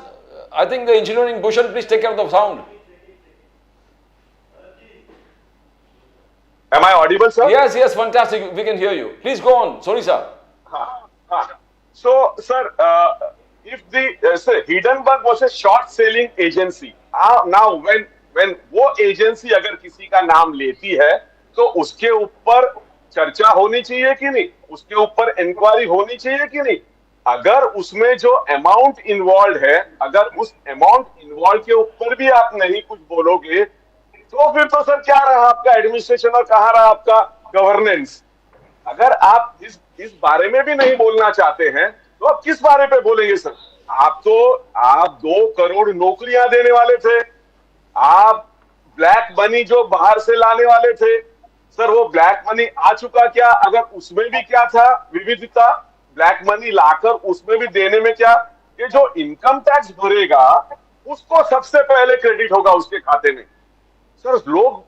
I think the engineering Bhushan, please take care of the sound. Am I audible, sir? Yes, fantastic. We can hear you. Please go on, Soni sir. So, sir, if the Hindenburg was a short-selling agency, now when वो agency अगर किसी का नाम लेती है, तो उसके ऊपर चर्चा होनी चाहिए कि नहीं? उसके ऊपर इंक्वायरी होनी चाहिए कि नहीं? अगर उसमें जो अमाउंट इन्वॉल्व है, अगर उस अमाउंट इन्वॉल्व के ऊपर भी आप नहीं कुछ बोलोगे, तो फिर तो सर क्या रहा आपका एडमिनिस्ट्रेशन और कहाँ रहा आपका गवर्नेंस? अगर आप इस बारे में भी नहीं बोलना चाहते हैं, तो आप किस बारे पे बोलेंगे सर? आप 2 करोड़ नौकरियां देने वाले थे, आप ब्लैक मनी जो बाहर से लाने वाले थे, सर वो ब्लैक मनी आ चुका क्या? अगर उसमें भी क्या था विविधता, ब्लैक मनी लाकर उसमें भी देने में क्या कि जो इनकम टैक्स भरेगा उसको सबसे पहले क्रेडिट होगा उसके खाते में। सर लोग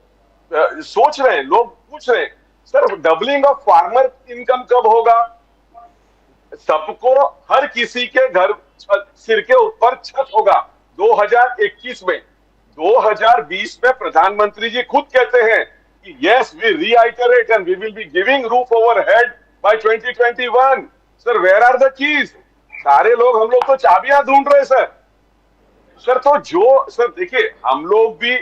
सोच रहे हैं, लोग पूछ रहे हैं, sir doubling of farmer income कब होगा? सबको, हर किसी के घर सिर के ऊपर छत होगा 2021 में। 2020 में प्रधानमंत्री जी खुद कहते हैं कि yes we reiterate and we will be giving roof over head by 2021। Sir where are the keys? सारे लोग, हम लोग तो चाबियां ढूंढ रहे सर। सर तो जो, सर देखिए हम लोग भी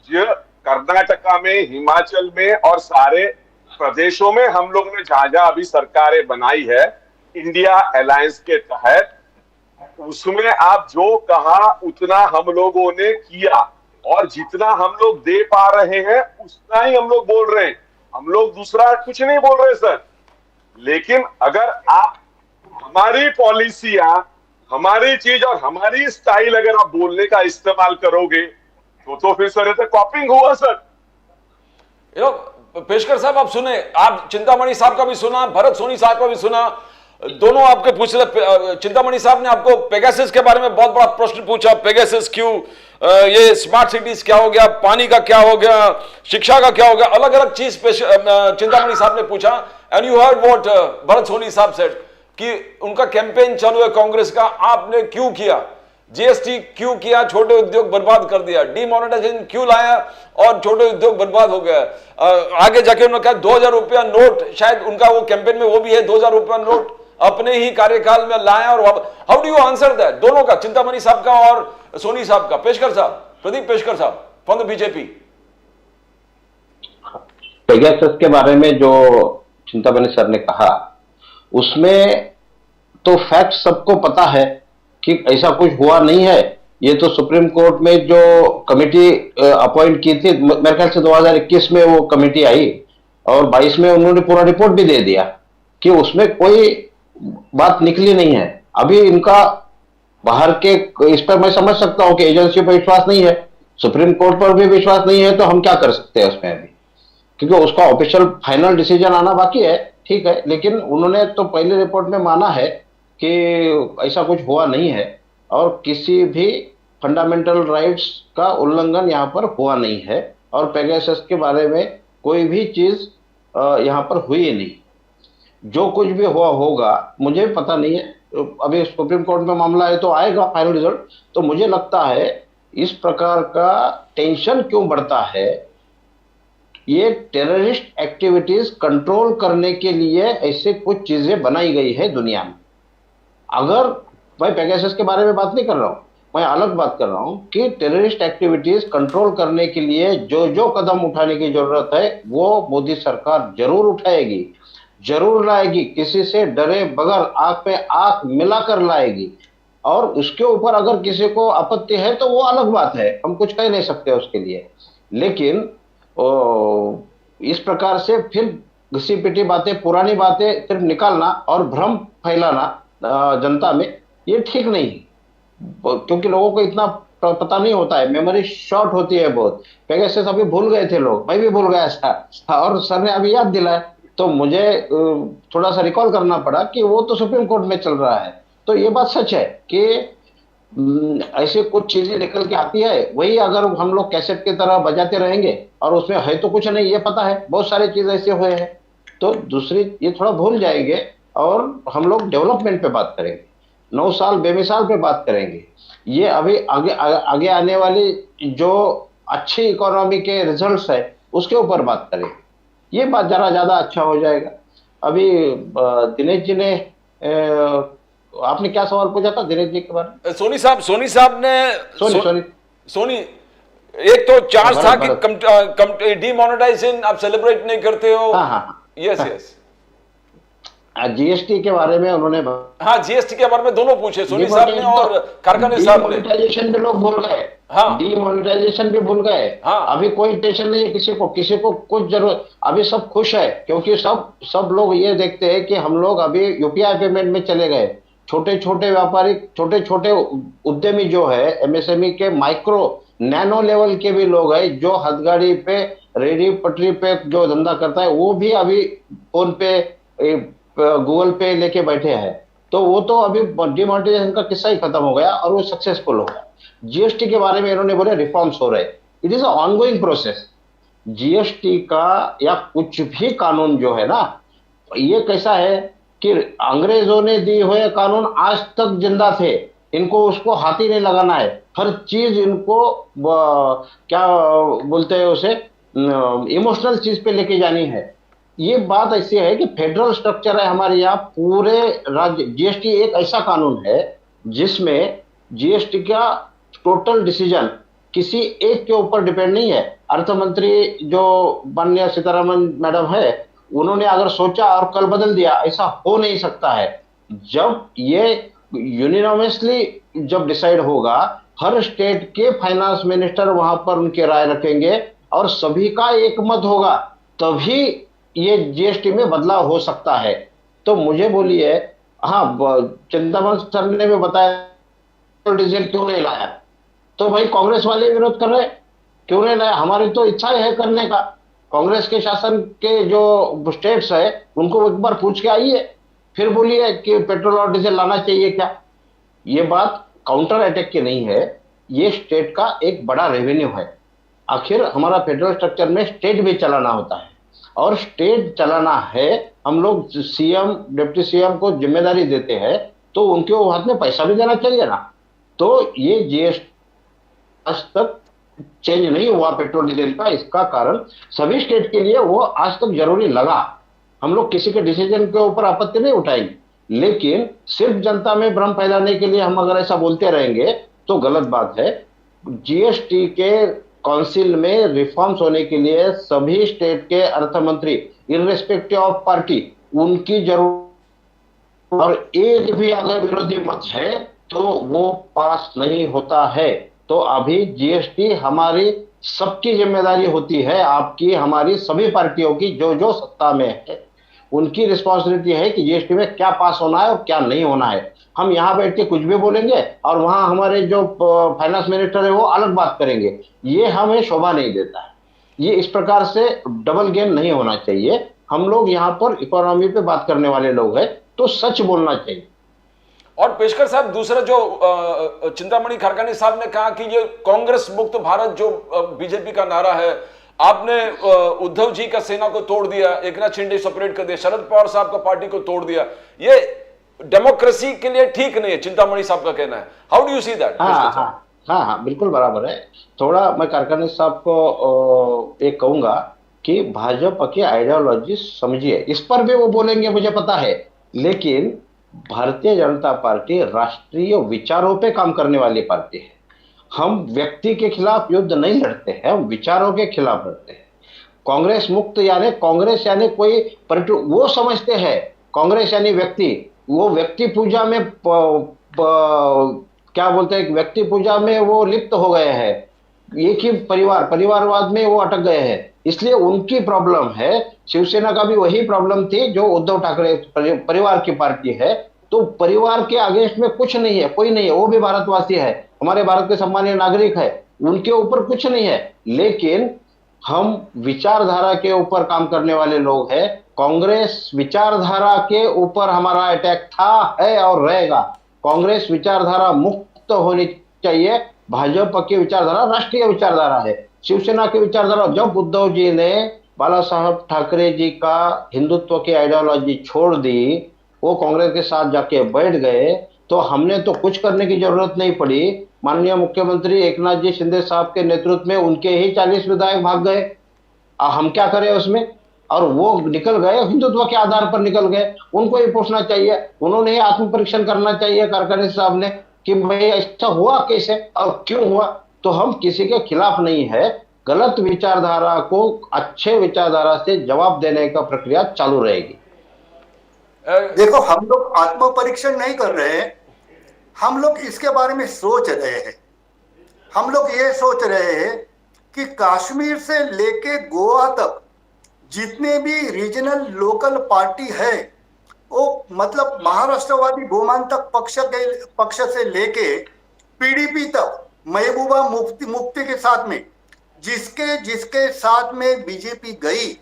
कर्नाटका में, हिमाचल में और सारे प्रदेशों में हम लोग ने जहां जहां अभी सरकारें बनाई है इंडिया अलायंस के तहत, उसमें आप जो कहा उतना हम लोगों ने किया और जितना हम लोग दे पा रहे हैं उतना ही हम लोग बोल रहे हैं। हम लोग दूसरा कुछ नहीं बोल रहे सर। लेकिन अगर आप हमारी पॉलिसियां, हमारी चीज और हमारी स्टाइल अगर आप बोलने का इस्तेमाल करोगे तो फिर सर ये तो कॉपिंग हुआ सर। पेशकर साहब आप सुने, आप चिंतामणि साहब का भी सुना, भरत सोनी साहब का भी सुना, दोनों आपके पूछ रहे। चिंतामणि साहब ने आपको पेगासस के बारे में बहुत बड़ा प्रश्न पूछा, पेगासस क्यों, ये स्मार्ट सिटीज क्या हो गया, पानी का क्या हो गया, शिक्षा का क्या हो गया, अलग अलग चीज चिंतामणि साहब ने पूछा। And you heard what Bharat Soni साहब सेड कि उनका कैंपेन चालू है कांग्रेस का, आपने क्यों किया, जीएसटी क्यों किया, छोटे उद्योग बर्बाद कर दिया, डीमोनेटाइजेशन क्यों लाया और छोटे उद्योग बर्बाद हो गया। आगे जाके उन्होंने कहा 2000 रुपया नोट, शायद उनका वो कैंपेन में वो भी है, 2000 रुपया नोट अपने ही कार्यकाल में लाया। और how do you answer that, दोनों का, चिंतामणि साहब का और सोनी साहब का? पेशकर साहब, प्रदीप पेशकर साहब फ्रॉम द बीजेपी। पेगासस के बारे में जो चिंतामणि सर ने कहा उसमें तो फैक्ट सबको पता है कि ऐसा कुछ हुआ नहीं है। ये तो सुप्रीम कोर्ट में जो कमेटी अपॉइंट की थी, मेरे ख्याल से 2021 में वो कमेटी आई और 22 में उन्होंने पूरा रिपोर्ट भी दे दिया कि उसमें कोई बात निकली नहीं है। अभी इनका बाहर के, इस पर मैं समझ सकता हूं कि एजेंसी पर विश्वास नहीं है, सुप्रीम कोर्ट पर भी विश्वास नहीं है, तो हम क्या कर सकते हैं उसमें अभी, क्योंकि उसका ऑफिशियल फाइनल डिसीजन आना बाकी है, ठीक है। लेकिन उन्होंने तो पहले रिपोर्ट में माना है कि ऐसा कुछ हुआ नहीं है और किसी भी फंडामेंटल राइट्स का उल्लंघन यहाँ पर हुआ नहीं है और पेगासस के बारे में कोई भी चीज यहाँ पर हुई नहीं। जो कुछ भी हुआ होगा मुझे पता नहीं है, अभी सुप्रीम कोर्ट में मामला है तो आएगा फाइनल रिजल्ट। तो मुझे लगता है इस प्रकार का टेंशन क्यों बढ़ता है, ये टेररिस्ट एक्टिविटीज कंट्रोल करने के लिए ऐसे कुछ चीजें बनाई गई है दुनिया में। अगर मैं पेगासस के बारे में बात नहीं कर रहा हूं, मैं अलग बात कर रहा हूं कि टेररिस्ट एक्टिविटीज कंट्रोल करने के लिए जो जो कदम उठाने की जरूरत है वो मोदी सरकार जरूर उठाएगी, जरूर लाएगी, किसी से डरे बगैर आंख पे आंख मिलाकर लाएगी। और उसके ऊपर अगर किसी को आपत्ति है तो वो अलग बात है, हम कुछ कह नहीं सकते उसके लिए। लेकिन इस प्रकार से फिर घिसी पिटी बातें, पुरानी बातें सिर्फ निकालना और भ्रम फैलाना जनता में, ये ठीक नहीं, क्योंकि लोगों को इतना पता नहीं होता है, मेमोरी शॉर्ट होती है बहुत। पेगासस अभी भूल गए थे लोग, मैं भी भूल गया था और सर ने अभी याद दिलाया तो मुझे थोड़ा सा रिकॉल करना पड़ा कि वो तो सुप्रीम कोर्ट में चल रहा है। तो ये बात सच है कि ऐसे कुछ चीजें निकल के आती है, वही अगर हम लोग कैसेट की तरह बजाते रहेंगे और उसमें है तो कुछ नहीं, ये पता है बहुत सारी चीजें ऐसे हुए हैं, तो दूसरी ये थोड़ा भूल जाएंगे और हम लोग डेवलपमेंट पे बात करेंगे, 9 साल बेमिसाल पे बात करेंगे। ये अभी आगे आने वाली जो अच्छी इकोनॉमी के रिजल्ट्स है उसके ऊपर बात करेंगे, ये बात जरा ज्यादा अच्छा हो जाएगा। अभी दिनेश जी ने आपने क्या सवाल पूछा था दिनेश जी के बारे में? सोनी साहब ने सोनी एक तो चार्ज था कि डीमोनेटाइजेशन आप सेलिब्रेट नहीं करते हो। हाँ। यस जीएसटी के बारे में उन्होंने, हाँ जीएसटी के बारे में दोनों पूछे, सोनी साहब ने और कारखाने साहब ने। डीमोनेटाइजेशन भी लोग भूल गए, हाँ डीमोनेटाइजेशन भी भूल गए। हाँ अभी कोई टेंशन नहीं है किसी को कुछ जरूरत, अभी सब खुश है क्योंकि सब लोग ये देखते हैं कि हम लोग अभी यूपीआई पेमेंट में चले गए। छोटे छोटे व्यापारी, छोटे छोटे उद्यमी जो है, एमएसएमई के माइक्रो नैनो लेवल के भी लोग हैं जो हथगाड़ी पे, रेडी पटरी पे जो धंधा करता है, वो भी अभी फोन पे, गूगल पे लेके बैठे हैं। तो वो तो अभी डिमोनेटाइजेशन का किस्सा ही खत्म हो गया और वो सक्सेसफुल हो गया। जीएसटी के बारे में इन्होंने बोले रिफॉर्म्स हो रहे, it is a ongoing process. GST का या कुछ भी कानून जो है ना, ये कैसा है कि अंग्रेजों ने दिए हुए कानून आज तक जिंदा थे, इनको उसको हाथ ही नहीं लगाना है। हर चीज इनको क्या बोलते हैं उसे, इमोशनल चीज पे लेके जानी है। ये बात ऐसी है कि फेडरल स्ट्रक्चर है हमारे यहाँ पूरे राज्य। जीएसटी एक ऐसा कानून है जिसमें जीएसटी का टोटल डिसीजन किसी एक के ऊपर डिपेंड नहीं है। अर्थ मंत्री जो माननीय सीतारमण मैडम है, उन्होंने अगर सोचा और कल बदल दिया, ऐसा हो नहीं सकता है। जब ये यूनिनोमसली जब डिसाइड होगा, हर स्टेट के फाइनेंस मिनिस्टर वहां पर उनकी राय रखेंगे और सभी का एक मत होगा, तभी ये जीएसटी में बदलाव हो सकता है। तो मुझे बोलिए, हाँ चिंतामण सर ने भी बताया डीजल क्यों नहीं लाया, तो भाई कांग्रेस वाले विरोध कर रहे, क्यों नहीं लाया? हमारी तो इच्छा है करने का। कांग्रेस के शासन के जो स्टेट्स है उनको एक बार पूछ के आइए, फिर बोलिए कि पेट्रोल और डीजल लाना चाहिए क्या। ये बात काउंटर अटैक की नहीं है, ये स्टेट का एक बड़ा रेवेन्यू है। आखिर हमारा फेडरल स्ट्रक्चर में स्टेट भी चलाना होता है, और स्टेट चलाना है। हम लोग सीएम डिप्टी सीएम को जिम्मेदारी देते हैं, तो उनके हाथ में पैसा भी देना चाहिए ना। तो ये जीएसटी आज तक चेंज नहीं हुआ पेट्रोल डीजल का, इसका कारण सभी स्टेट के लिए वो आज तक जरूरी लगा। हम लोग किसी के डिसीजन के ऊपर आपत्ति नहीं उठाएंगे, लेकिन सिर्फ जनता में भ्रम फैलाने के लिए हम अगर ऐसा बोलते रहेंगे तो गलत बात है। जीएसटी के काउंसिल में रिफॉर्म्स होने के लिए सभी स्टेट के अर्थ मंत्री इररेस्पेक्टिव ऑफ पार्टी उनकी जरूरत, और एक भी अगर विरोधी मत है तो वो पास नहीं होता है। तो अभी जीएसटी हमारी सबकी जिम्मेदारी होती है, आपकी हमारी सभी पार्टियों की, जो जो सत्ता में है उनकी रिस्पॉन्सिबिलिटी है कि जीएसटी में क्या पास होना है और क्या नहीं होना है। हम यहाँ बैठ के कुछ भी बोलेंगे और वहां हमारे जो फाइनेंस मिनिस्टर है वो अलग बात करेंगे, ये हमें शोभा नहीं देता है। ये इस प्रकार से डबल गेम नहीं होना चाहिए। हम लोग यहाँ पर इकोनॉमी पे बात करने वाले लोग हैं, तो सच बोलना चाहिए। और पेशकर साहब, दूसरा जो चिंतामणि खरकानी साहब ने कहा कि ये कांग्रेस मुक्त भारत जो बीजेपी का नारा है, आपने उद्धव जी का सेना को तोड़ दिया, एकनाथ शिंदे सेपरेट कर दिया, शरद पवार साहब का पार्टी को तोड़ दिया, ये डेमोक्रेसी के लिए ठीक नहीं है, चिंतामणि साहब का कहना है। How do you see that? हाँ, बिल्कुल बराबर है। थोड़ा मैं खरकानी साहब को एक कहूंगा कि भाजपा की आइडियोलॉजी समझिए, इस पर भी वो बोलेंगे मुझे पता है, लेकिन भारतीय जनता पार्टी राष्ट्रीय विचारों पे काम करने वाली पार्टी है। हम व्यक्ति के खिलाफ युद्ध नहीं लड़ते हैं, हम विचारों के खिलाफ लड़ते हैं। कांग्रेस मुक्त यानी कांग्रेस यानी कोई वो समझते हैं कांग्रेस यानी व्यक्ति, वो व्यक्ति पूजा में क्या बोलते हैं, व्यक्ति पूजा में वो लिप्त हो गए हैं। एक ही परिवारवाद में वो अटक गए हैं, इसलिए उनकी प्रॉब्लम है। शिवसेना का भी वही प्रॉब्लम थी, जो उद्धव ठाकरे परिवार की पार्टी है, तो परिवार के अगेंस्ट में कुछ नहीं है, कोई नहीं है, वो भी भारतवासी है, हमारे भारत के सम्मानीय नागरिक है, उनके ऊपर कुछ नहीं है। लेकिन हम विचारधारा के ऊपर काम करने वाले लोग हैं। कांग्रेस विचारधारा के ऊपर हमारा अटैक था, है और रहेगा। कांग्रेस विचारधारा मुक्त होनी चाहिए। भाजपा की विचारधारा राष्ट्रीय विचारधारा है, शिवसेना की विचारधारा। जब उद्धव जी ने बाला साहब ठाकरे जी का हिंदुत्व की आइडियोलॉजी छोड़ दी, वो कांग्रेस के साथ जाके बैठ गए, तो हमने तो कुछ करने की जरूरत नहीं पड़ी। माननीय मुख्यमंत्री एकनाथ जी शिंदे साहब के नेतृत्व में उनके ही 40 विधायक भाग गए। हम क्या करें उसमें? और वो निकल गए, हिंदुत्व के आधार पर निकल गए। उनको ही पूछना चाहिए, उन्होंने ही आत्म परीक्षण करना चाहिए खरकानी साहब ने, कि भाई ऐसा हुआ कैसे और क्यों हुआ। तो हम किसी के खिलाफ नहीं है, गलत विचारधारा को अच्छे विचारधारा से जवाब देने का प्रक्रिया चालू रहेगी। देखो, हम लोग आत्म परीक्षण नहीं कर रहे हैं, हम लोग इसके बारे में सोच रहे हैं। हम लोग ये सोच रहे हैं कि कश्मीर से लेके गोवा तक जितने भी रीजनल लोकल पार्टी है, वो मतलब महाराष्ट्रवादी गोमांतक पक्ष से लेके पीडीपी तक, महबूबा मुफ्ती के साथ में जिसके साथ में बीजेपी गई,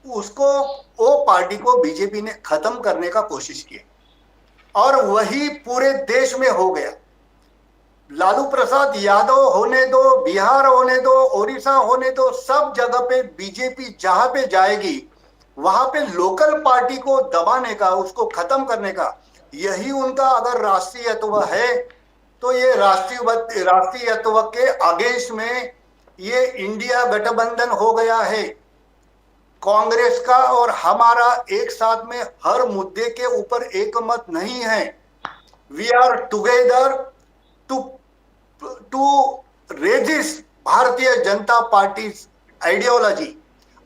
उसको वो पार्टी को बीजेपी ने खत्म करने का कोशिश की। और वही पूरे देश में हो गया। लालू प्रसाद यादव होने दो, बिहार होने दो, ओडिशा होने दो, सब जगह पे बीजेपी जहां पे जाएगी वहां पे लोकल पार्टी को दबाने का, उसको खत्म करने का, यही उनका अगर राष्ट्रीयत्व है तो ये राष्ट्रीयत्व के अगेंस्ट में ये इंडिया गठबंधन हो गया है। कांग्रेस का और हमारा एक साथ में हर मुद्दे के ऊपर एक मत नहीं है। We are together to resist Bharatiya Janata party ideology,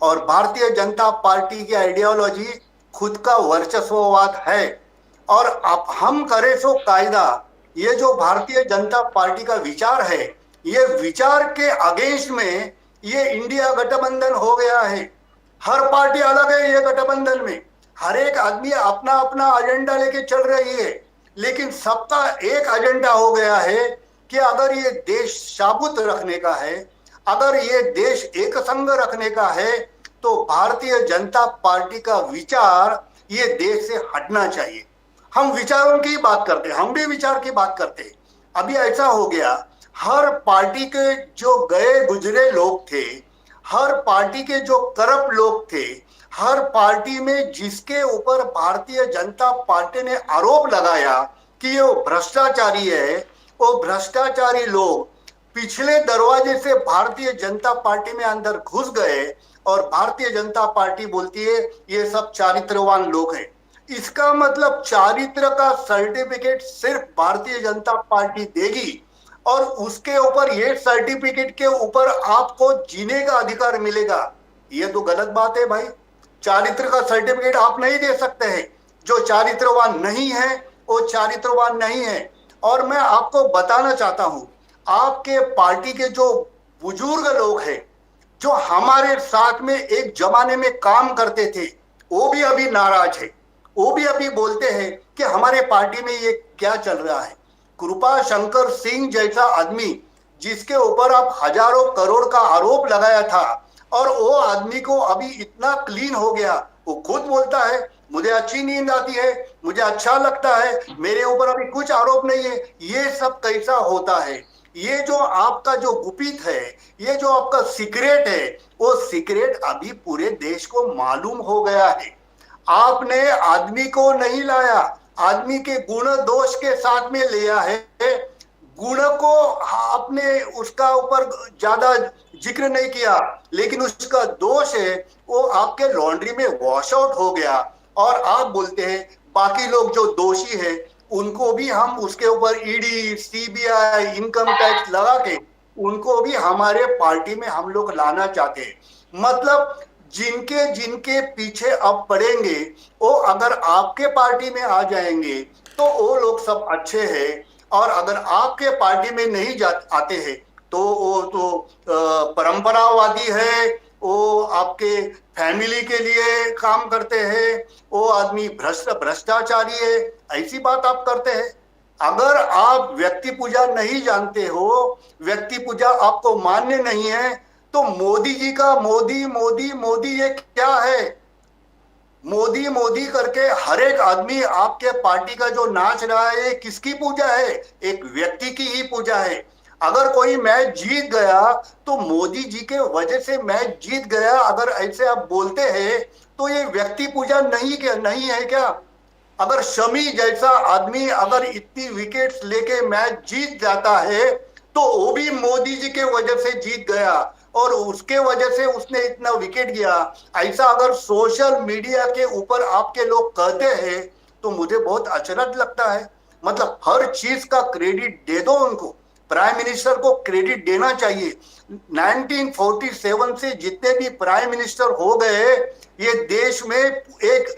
और भारतीय जनता पार्टी की आइडियोलॉजी खुद का वर्चस्ववाद है। और अब हम करें सो कायदा, ये जो भारतीय जनता पार्टी का विचार है, ये विचार के अगेंस्ट में ये इंडिया गठबंधन हो गया है। हर पार्टी अलग है ये गठबंधन में, हर एक आदमी अपना अपना एजेंडा लेके चल रही है, लेकिन सबका एक एजेंडा हो गया है कि अगर ये देश साबुत रखने का है, अगर ये देश एक संग रखने का है, तो भारतीय जनता पार्टी का विचार ये देश से हटना चाहिए। हम विचारों की बात करते हैं, हम भी विचार की बात करते हैं। अभी ऐसा हो गया, हर पार्टी के जो गए गुजरे लोग थे, हर पार्टी के जो करप्ट लोग थे, हर पार्टी में जिसके ऊपर भारतीय जनता पार्टी ने आरोप लगाया कि ये भ्रष्टाचारी है, वो भ्रष्टाचारी लोग पिछले दरवाजे से भारतीय जनता पार्टी में अंदर घुस गए, और भारतीय जनता पार्टी बोलती है ये सब चारित्रवान लोग हैं। इसका मतलब चारित्र का सर्टिफिकेट सिर्फ भारतीय जनता पार्टी देगी, और उसके ऊपर ये सर्टिफिकेट के ऊपर आपको जीने का अधिकार मिलेगा। ये तो गलत बात है भाई। चारित्र का सर्टिफिकेट आप नहीं दे सकते हैं। जो चारित्रवान नहीं है वो चारित्रवान नहीं है। और मैं आपको बताना चाहता हूं, आपके पार्टी के जो बुजुर्ग लोग हैं, जो हमारे साथ में एक जमाने में काम करते थे, वो भी अभी नाराज है। वो भी अभी बोलते हैं कि हमारे पार्टी में ये क्या चल रहा है। कृपा शंकर सिंह जैसा आदमी जिसके ऊपर आप हजारों करोड़ का आरोप लगाया था, और वो आदमी को अभी इतना क्लीन हो गया, वो खुद बोलता है मुझे अच्छी नींद आती है, मुझे अच्छा लगता है, मेरे ऊपर अभी कुछ आरोप नहीं है। ये सब कैसा होता है? ये जो आपका जो गुपित है, ये जो आपका सीक्रेट है, वो सीक्रेट अभी पूरे देश को मालूम हो गया है। आपने आदमी को नहीं लाया, आदमी के गुण दोष के साथ में लिया है। गुण को आपने उसका ऊपर ज्यादा जिक्र नहीं किया, लेकिन उसका दोष है वो आपके लॉन्ड्री में वॉश आउट हो गया, और आप बोलते हैं बाकी लोग जो दोषी है उनको भी हम उसके ऊपर ईडी, सीबीआई, इनकम टैक्स लगा के उनको भी हमारे पार्टी में हम लोग लाना चाहते हैं। मतलब जिनके जिनके पीछे अब पड़ेंगे वो अगर आपके पार्टी में आ जाएंगे तो वो लोग सब अच्छे हैं, और अगर आपके पार्टी में नहीं आते हैं तो वो तो परंपरावादी है, वो आपके फैमिली के लिए काम करते हैं, वो आदमी भ्रष्टाचारी है, ऐसी बात आप करते हैं। अगर आप व्यक्ति पूजा नहीं जानते हो, व्यक्ति पूजा आपको मान्य नहीं है, तो मोदी जी का मोदी मोदी मोदी ये क्या है? मोदी मोदी करके हर एक आदमी आपके पार्टी का जो नाच रहा है, किसकी पूजा है? एक व्यक्ति की ही पूजा है। अगर कोई मैच जीत गया तो मोदी जी के वजह से मैच जीत गया, अगर ऐसे आप बोलते हैं तो ये व्यक्ति पूजा नहीं है क्या? अगर शमी जैसा आदमी अगर इतनी विकेट्स लेके मैच जीत जाता है तो वो भी मोदी जी के वजह से जीत गया, और उसके वजह से उसने इतना विकेट गया। ऐसा अगर सोशल मीडिया के ऊपर आपके लोग कहते हैं तो मुझे बहुत अचरज लगता है। मतलब हर चीज का क्रेडिट दे दो उनको, प्राइम मिनिस्टर को क्रेडिट देना चाहिए। 1947 से जितने भी प्राइम मिनिस्टर हो गए, ये देश में एक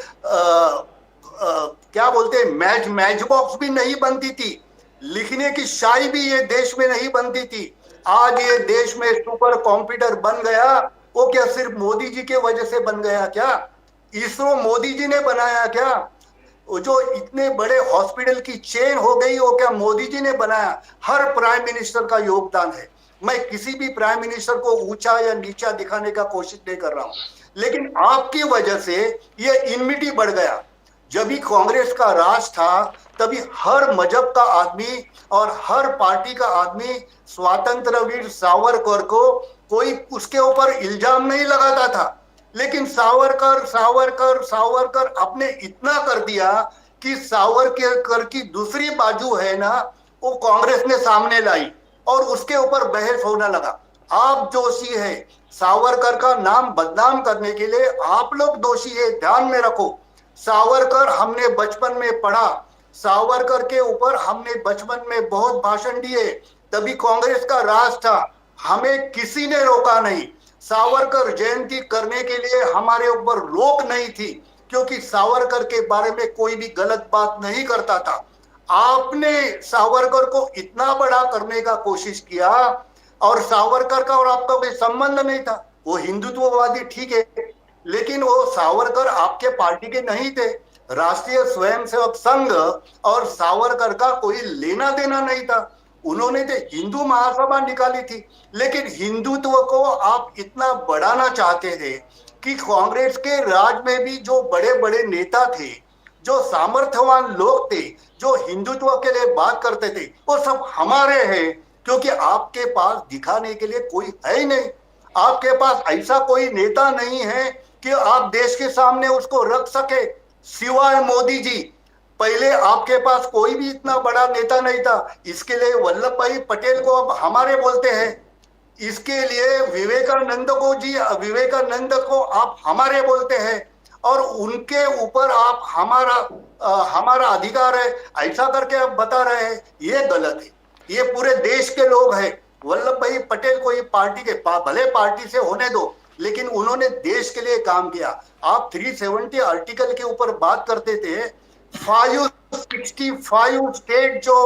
क्या बोलते हैं, मैच बॉक्स भी नहीं बनती थी, लिखने की शाई भी ये देश में नहीं बनती थी। आज ये देश में सुपर कंप्यूटर बन गया, वो क्या सिर्फ मोदी जी के वजह से बन गया क्या? इसरो मोदी जी ने बनाया क्या? वो जो इतने बड़े हॉस्पिटल की चेन हो गई, वो क्या मोदी जी ने बनाया? हर प्राइम मिनिस्टर का योगदान है। मैं किसी भी प्राइम मिनिस्टर को ऊंचा या नीचा दिखाने का कोशिश नहीं कर रहा हूं, लेकिन आपकी वजह से ये इनमिटी बढ़ गया। जब भी कांग्रेस का राज था तभी हर मजहब का आदमी और हर पार्टी का आदमी स्वतंत्र वीर सावरकर को कोई उसके ऊपर इल्जाम नहीं लगाता था। लेकिन सावरकर सावरकर सावरकर आपने इतना कर दिया कि सावरकर की दूसरी बाजू है ना, वो कांग्रेस ने सामने लाई और उसके ऊपर बहस होने लगा। आप दोषी है, सावरकर का नाम बदनाम करने के लिए आप लोग दोषी है, ध्यान में रखो। सावरकर हमने बचपन में पढ़ा, सावरकर के ऊपर हमने बचपन में बहुत भाषण दिए, तभी कांग्रेस का राज था, हमें किसी ने रोका नहीं। सावरकर जयंती करने के लिए हमारे ऊपर रोक नहीं थी, क्योंकि सावरकर के बारे में कोई भी गलत बात नहीं करता था। आपने सावरकर को इतना बड़ा करने का कोशिश किया, और सावरकर का और आपका कोई संबंध नहीं था। वो हिंदुत्ववादी ठीक है, लेकिन वो सावरकर आपके पार्टी के नहीं थे। राष्ट्रीय स्वयंसेवक संघ और सावरकर का कोई लेना देना नहीं था। उन्होंने तो हिंदू महासभा निकाली थी, लेकिन हिंदुत्व को आप इतना बढ़ाना चाहते थे कि कांग्रेस के राज में भी जो बड़े बड़े नेता थे, जो सामर्थ्यवान लोग थे, जो हिंदुत्व के लिए बात करते थे, वो सब हमारे हैं, क्योंकि आपके पास दिखाने के लिए कोई है ही नहीं। आपके पास ऐसा कोई नेता नहीं है कि आप देश के सामने उसको रख सके, सिवाय मोदी जी। पहले आपके पास कोई भी इतना बड़ा नेता नहीं था। इसके लिए वल्लभ भाई पटेल को अब हमारे बोलते हैं, इसके लिए विवेकानंद को आप हमारे बोलते हैं, और उनके ऊपर आप हमारा अधिकार है ऐसा करके आप बता रहे हैं। ये गलत है। ये पूरे देश के लोग हैं। वल्लभ भाई पटेल को ये पार्टी के भले पार्टी से होने दो, लेकिन उन्होंने देश के लिए काम किया। आप 370 आर्टिकल के ऊपर बात करते थे। 565 स्टेट जो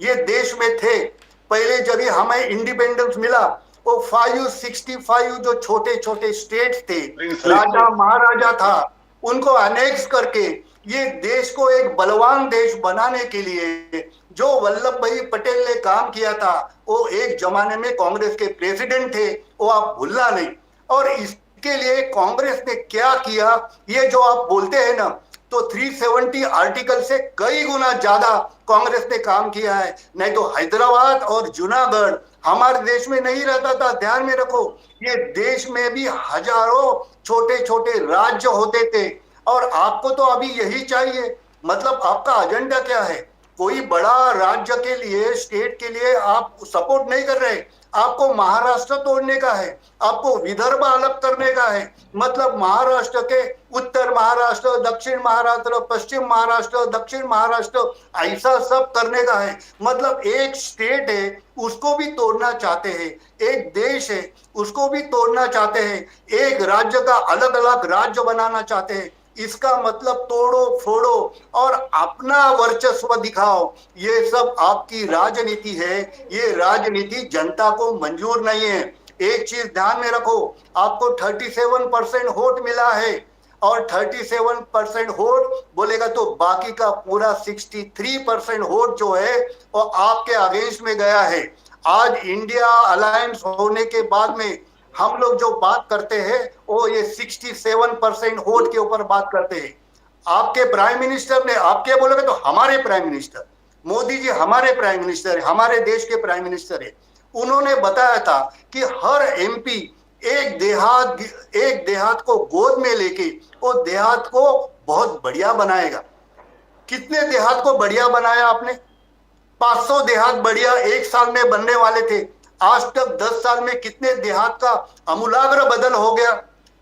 ये देश में थे पहले, जब हमें इंडिपेंडेंस मिला, वो 565 जो छोटे छोटे स्टेट्स थे, राजा महाराजा था, उनको अनेक्स करके ये देश को एक बलवान देश बनाने के लिए जो वल्लभ भाई पटेल ने काम किया था, वो एक जमाने में कांग्रेस के प्रेसिडेंट थे, वो आप भूलना नहीं। और इसके लिए कांग्रेस ने क्या किया, ये जो आप बोलते हैं ना, तो 370 आर्टिकल से कई गुना ज्यादा कांग्रेस ने काम किया है। नहीं तो हैदराबाद और जूनागढ़ हमारे देश में नहीं रहता था। ध्यान में रखो, ये देश में भी हजारों छोटे छोटे राज्य होते थे, और आपको तो अभी यही चाहिए। मतलब आपका एजेंडा क्या है? कोई बड़ा राज्य के लिए, स्टेट के लिए आप सपोर्ट नहीं कर रहे। आपको महाराष्ट्र तोड़ने का है, आपको विदर्भ अलग करने का है। मतलब महाराष्ट्र के उत्तर महाराष्ट्र, दक्षिण महाराष्ट्र, पश्चिम महाराष्ट्र, दक्षिण महाराष्ट्र, ऐसा सब करने का है। मतलब एक स्टेट है उसको भी तोड़ना चाहते हैं, एक देश है उसको भी तोड़ना चाहते हैं, एक राज्य का अलग अलग राज्य बनाना चाहते हैं। इसका मतलब तोड़ो फोड़ो और अपना वर्चस्व दिखाओ, ये सब आपकी राजनीति है। ये राजनीति जनता को मंजूर नहीं है। एक चीज ध्यान में रखो, आपको 37% वोट मिला है, और 37% वोट बोलेगा तो बाकी का पूरा 63% वोट जो है वो आपके अगेंस्ट में गया है। आज इंडिया अलायंस होने के बाद में हम लोग जो बात करते हैं वो ये 67% वोट के ऊपर बात करते हैं। आपके प्राइम मिनिस्टर ने, आपके बोलोगे तो हमारे प्राइम मिनिस्टर मोदी जी हमारे प्राइम मिनिस्टर है, हमारे देश के प्राइम मिनिस्टर है। उन्होंने बताया था कि हर एमपी एक देहात को गोद में लेके वो देहात को बहुत बढ़िया बनाएगा। कितने देहात को बढ़िया बनाया आपने? 500 देहात बढ़िया एक साल में बनने वाले थे। आज तक 10 साल में कितने देहात का अमूलाग्र बदल हो गया।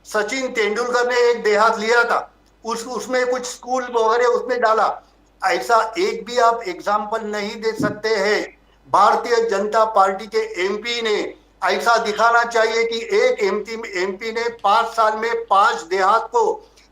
सचिन तेंदुलकर ने एक देहात लिया था, उसमें कुछ स्कूल वगैरह उसने डाला। ऐसा एक भी आप एग्जाम्पल नहीं दे सकते हैं। भारतीय जनता पार्टी के एमपी ने ऐसा दिखाना चाहिए कि एक एमपी ने 5 साल में 5 देहात को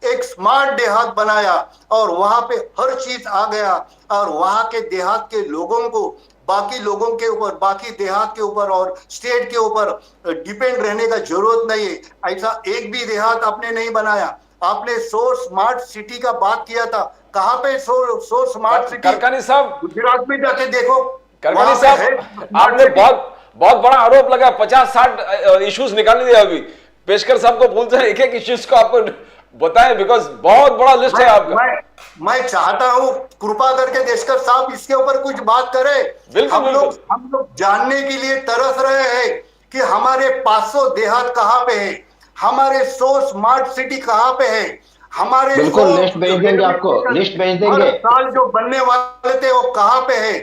एक स्मार्ट देहात बनाया, और वहां पे हर चीज आ गया, और वहां के देहात के लोगों को बाकी लोगों के ऊपर, बाकी देहात के ऊपर और स्टेट के ऊपर डिपेंड रहने का जरूरत नहीं है। ऐसा एक भी देहात आपने नहीं बनाया। आपने सो स्मार्ट सिटी का बात किया था, कहाँ पे सो स्मार्ट सिटी? करकानी साहब, गुजरात में जाके देखो। करकानी साहब, आपने बहुत बड़ा आरोप लगा, 50-60 इश्यूज निकाल दिए। अभी पेशकर साहब को बोलते हैं एक एक इश्यूज को आपको बताएं, बिकॉज बहुत बड़ा लिस्ट है आपका। मैं चाहता हूं कृपा करके देशकर साहब इसके ऊपर कुछ बात करें। बिल्कुल, हम लोग जानने के लिए तरस रहे हैं कि हमारे 500 देहात कहाँ पे है, हमारे 100 स्मार्ट सिटी कहाँ पे है, हमारे बिल्कुल 100 लिस्ट भेज देंगे, आपको लिस्ट भेज देंगे। हर साल जो बनने वाले थे वो कहाँ पे है,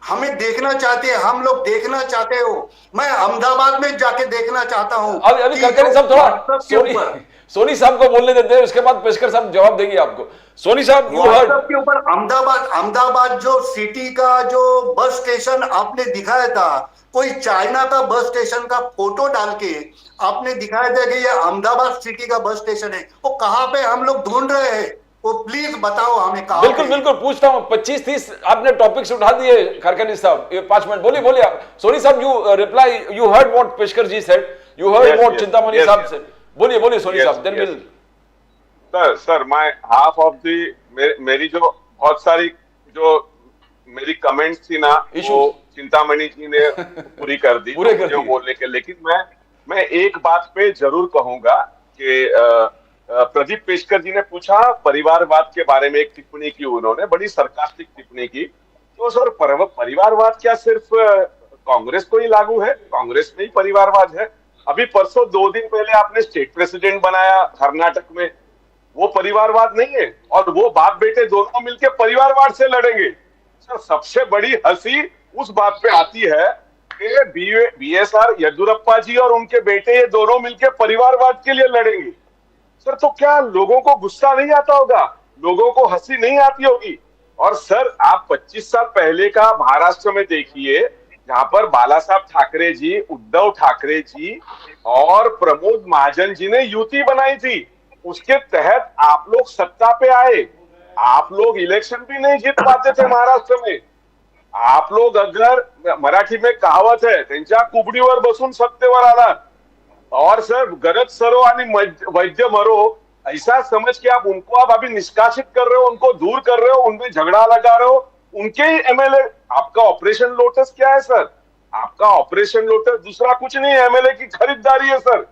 हमें देखना चाहते हैं, हम लोग देखना चाहते हो। मैं अहमदाबाद में जाके देखना चाहता हूँ। अभी कलकर्णी साहब थोड़ा सोनी साहब को बोलने देते हैं, उसके बाद पेशकर साहब जवाब देंगे आपको। सोनी साहब, यू हर्ड के ऊपर अहमदाबाद जो सिटी का जो बस स्टेशन आपने दिखाया था, कोई चाइना का बस स्टेशन का फोटो डाल के आपने दिखाया था कि ये अहमदाबाद सिटी का बस स्टेशन है, वो कहाँ पे हम लोग ढूंढ रहे हैं, वो प्लीज बताओ हमें कहाँ बिल्कुल पे? बिल्कुल पूछता हूँ। 25-30 आपने टॉपिक्स उठा दिए खरकनी साहब, ये 5 मिनट बोलिए बोलिए आप। सोनी साहब, you reply, you heard what Peshkar ji said, you heard what Chintamani साहब सेड। बोलिए बोलिए सोनी साहब, then will. Sir my half of the मेरी जो बहुत सारी जो मेरी कमेंट्स थी ना, वो चिंतामणि जी ने पूरी कर दी जो बोलने के। लेकिन मैं एक बात पे जरूर कहूंगा कि प्रदीप पेशकर जी ने पूछा परिवारवाद के बारे में, एक टिप्पणी की उन्होंने, बड़ी सरकास्टिक टिप्पणी की। तो सर परिवारवाद क्या सिर्फ कांग्रेस को ही लागू है? कांग्रेस में ही परिवारवाद है? अभी परसों 2 दिन पहले आपने स्टेट प्रेसिडेंट बनाया कर्नाटक में, वो परिवारवाद नहीं है? और वो बाप बेटे दोनों मिलकर परिवारवाद से लड़ेंगे। सर सबसे बड़ी हंसी उस बात पे आती है कि बीएसआर येदियुरप्पा जी और उनके बेटे ये दोनों मिलकर परिवारवाद के लिए लड़ेंगे। सर तो क्या लोगों को गुस्सा नहीं आता होगा? लोगों को हंसी नहीं आती होगी? और सर आप 25 साल पहले का महाराष्ट्र में देखिए, जहां पर बाला साहब ठाकरे जी, उद्धव ठाकरे जी और प्रमोद महाजन जी ने युति बनाई थी, उसके तहत आप लोग सत्ता पे आए। आप लोग इलेक्शन भी नहीं जीत पाते थे महाराष्ट्र में। आप लोग, अगर मराठी में कहावत है, त्यांच्या कुबडीवर बसून सत्तेवर आला। और सर गरज सरो आणि वैद्य मरो, ऐसा समझ के आप उनको आप अभी निष्कासित कर रहे हो, उनको दूर कर रहे हो, उनमें झगड़ा लगा रहे हो, उनके ही एमएलए। आपका ऑपरेशन लोटस क्या है सर? आपका ऑपरेशन लोटस दूसरा कुछ नहीं है, एमएलए की खरीदारी है सर।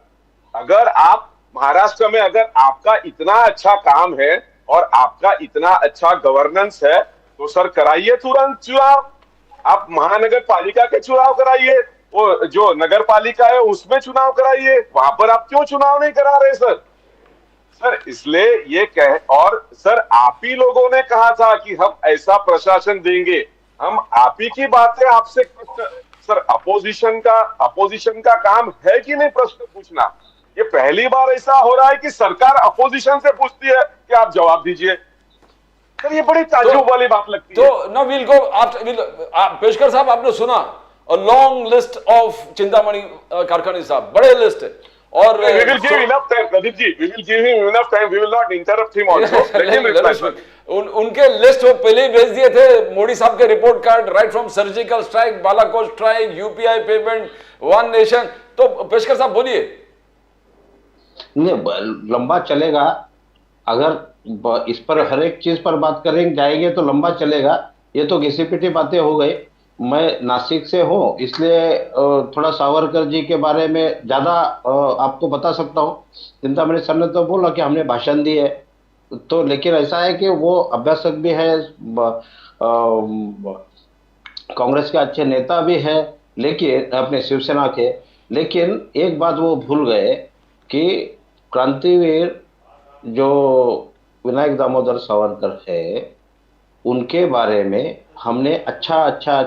अगर आप महाराष्ट्र में, अगर आपका इतना अच्छा काम है और आपका इतना अच्छा गवर्नेंस है, तो सर कराइए तुरंत चुनाव। आप महानगर पालिका के चुनाव कराइए, वो जो नगर पालिका है उसमें चुनाव कराइए, वहां पर आप क्यों चुनाव नहीं करा रहे सर? सर इसलिए ये कह, और सर आप ही लोगों ने कहा था कि हम ऐसा प्रशासन देंगे, हम आप ही की बातें आपसे। सर अपोजिशन का काम है कि नहीं प्रश्न पूछना? ये पहली बार ऐसा हो रहा है कि सरकार अपोजिशन से पूछती है कि आप जवाब दीजिए। सर ये बड़ी ताज्जुब वाली बात लगती है। तो no will go after Peshkar साहब, आपने सुना a long list of Chintamani Karkhani साहब, बड़े लिस्ट है। और we will give enough time, Pradeep ji, we will give him enough time, we will not interrupt him also. Let him reply. उनके list वो पहले ही भेज दिए थे, मोदी साहब के report card, right from surgical strike, Balakot strike, UPI payment, one nation. तो पेशकर साहब बोलिए। नहीं, लंबा चलेगा। अगर इस पर हर एक चीज पर बात करेंगे जाएंगे तो लंबा चलेगा। ये तो घिसी-पिटी बातें हो गई। मैं नासिक से हूँ, इसलिए थोड़ा सावरकर जी के बारे में ज़्यादा आपको बता सकता हूँ। चिंतामणि सर ने तो बोला कि हमने भाषण दिए, तो लेकिन ऐसा है कि वो अभ्यासक भी है, कांग्रेस के अच्छे नेता भी है, लेकिन अपने शिवसेना के। लेकिन एक बात वो भूल गए कि क्रांतिवीर जो विनायक दामोदर सावरकर है, उनके बारे में हमने अच्छा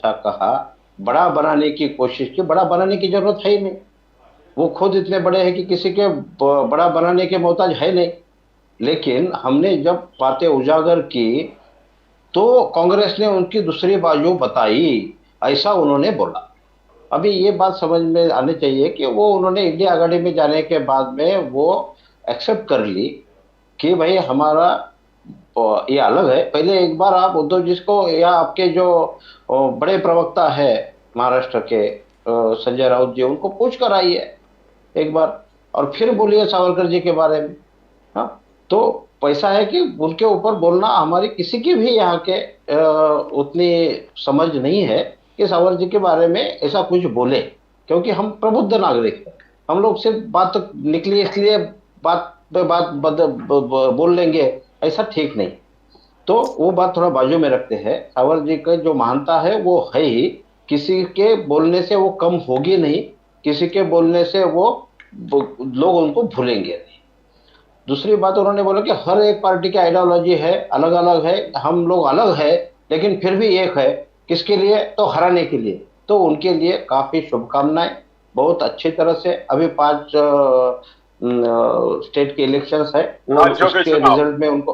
कहा, बड़ा बनाने की कोशिश की। बड़ा बनाने की जरूरत है ही नहीं, वो खुद इतने बड़े हैं कि किसी के बड़ा बनाने के मोहताज है नहीं। लेकिन हमने जब बातें उजागर की तो कांग्रेस ने उनकी दूसरी बाजू बताई, ऐसा उन्होंने बोला। अभी ये बात समझ में आनी चाहिए कि वो उन्होंने इंडिया आघाड़ी में जाने के बाद में वो एक्सेप्ट कर ली कि भाई हमारा ये अलग है। पहले एक बार आप उद्धव जी को या आपके जो बड़े प्रवक्ता है महाराष्ट्र के संजय राउत जी, उनको पूछ कर आइए एक बार, और फिर बोलिए सावरकर जी के बारे में। हाँ, तो पैसा है कि उनके ऊपर बोलना हमारी किसी की भी यहाँ के उतनी समझ नहीं है कि सावरकर जी के बारे में ऐसा कुछ बोले, क्योंकि हम प्रबुद्ध नागरिक हैं। हम लोग सिर्फ बात निकली इसलिए बात पे बात बोल लेंगे, ऐसा ठीक नहीं। तो वो बात थोड़ा बाजू में रखते हैं। सावर जी का जो महानता है वो है ही, किसी के बोलने से वो कम होगी नहीं, किसी के बोलने से लोग उनको भूलेंगे नहीं। दूसरी बात उन्होंने बोला कि हर एक पार्टी की आइडियोलॉजी है, अलग अलग है, हम लोग अलग है लेकिन फिर भी एक है। किसके लिए? तो हराने के लिए। तो उनके लिए काफी शुभकामनाएं। बहुत अच्छी तरह से अभी 5 स्टेट के इलेक्शंस है, वो राज्यों के उसके चुनाव। रिजल्ट में उनको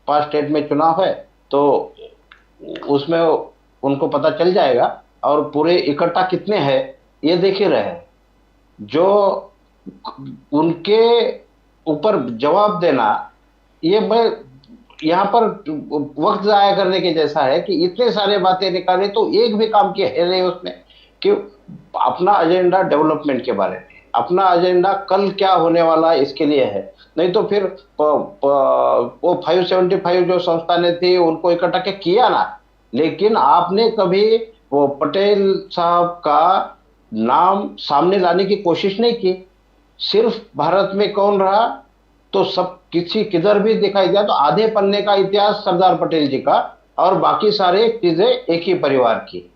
5 स्टेट में चुनाव है, तो उसमें उनको पता चल जाएगा। और पूरे इकट्ठा कितने हैं ये देख ही रहे हैं। जो उनके ऊपर जवाब देना, ये मैं यहाँ पर वक्त जाया करने के जैसा है कि इतने सारे बातें निकाले तो एक भी काम किया है नहीं उसने। कि अपना एजेंडा डेवलपमेंट के बारे में, अपना एजेंडा कल क्या होने वाला है इसके लिए है। नहीं तो फिर वो 575 जो संस्थानें थी उनको इकट्ठा के किया ना, लेकिन आपने कभी वो पटेल साहब का नाम सामने लाने की कोशिश नहीं की। सिर्फ भारत में कौन रहा, तो सब किसी किधर भी दिखाई दिया तो आधे पन्ने का इतिहास सरदार पटेल जी का, और बाकी सारे चीजें एक ही परिवार की।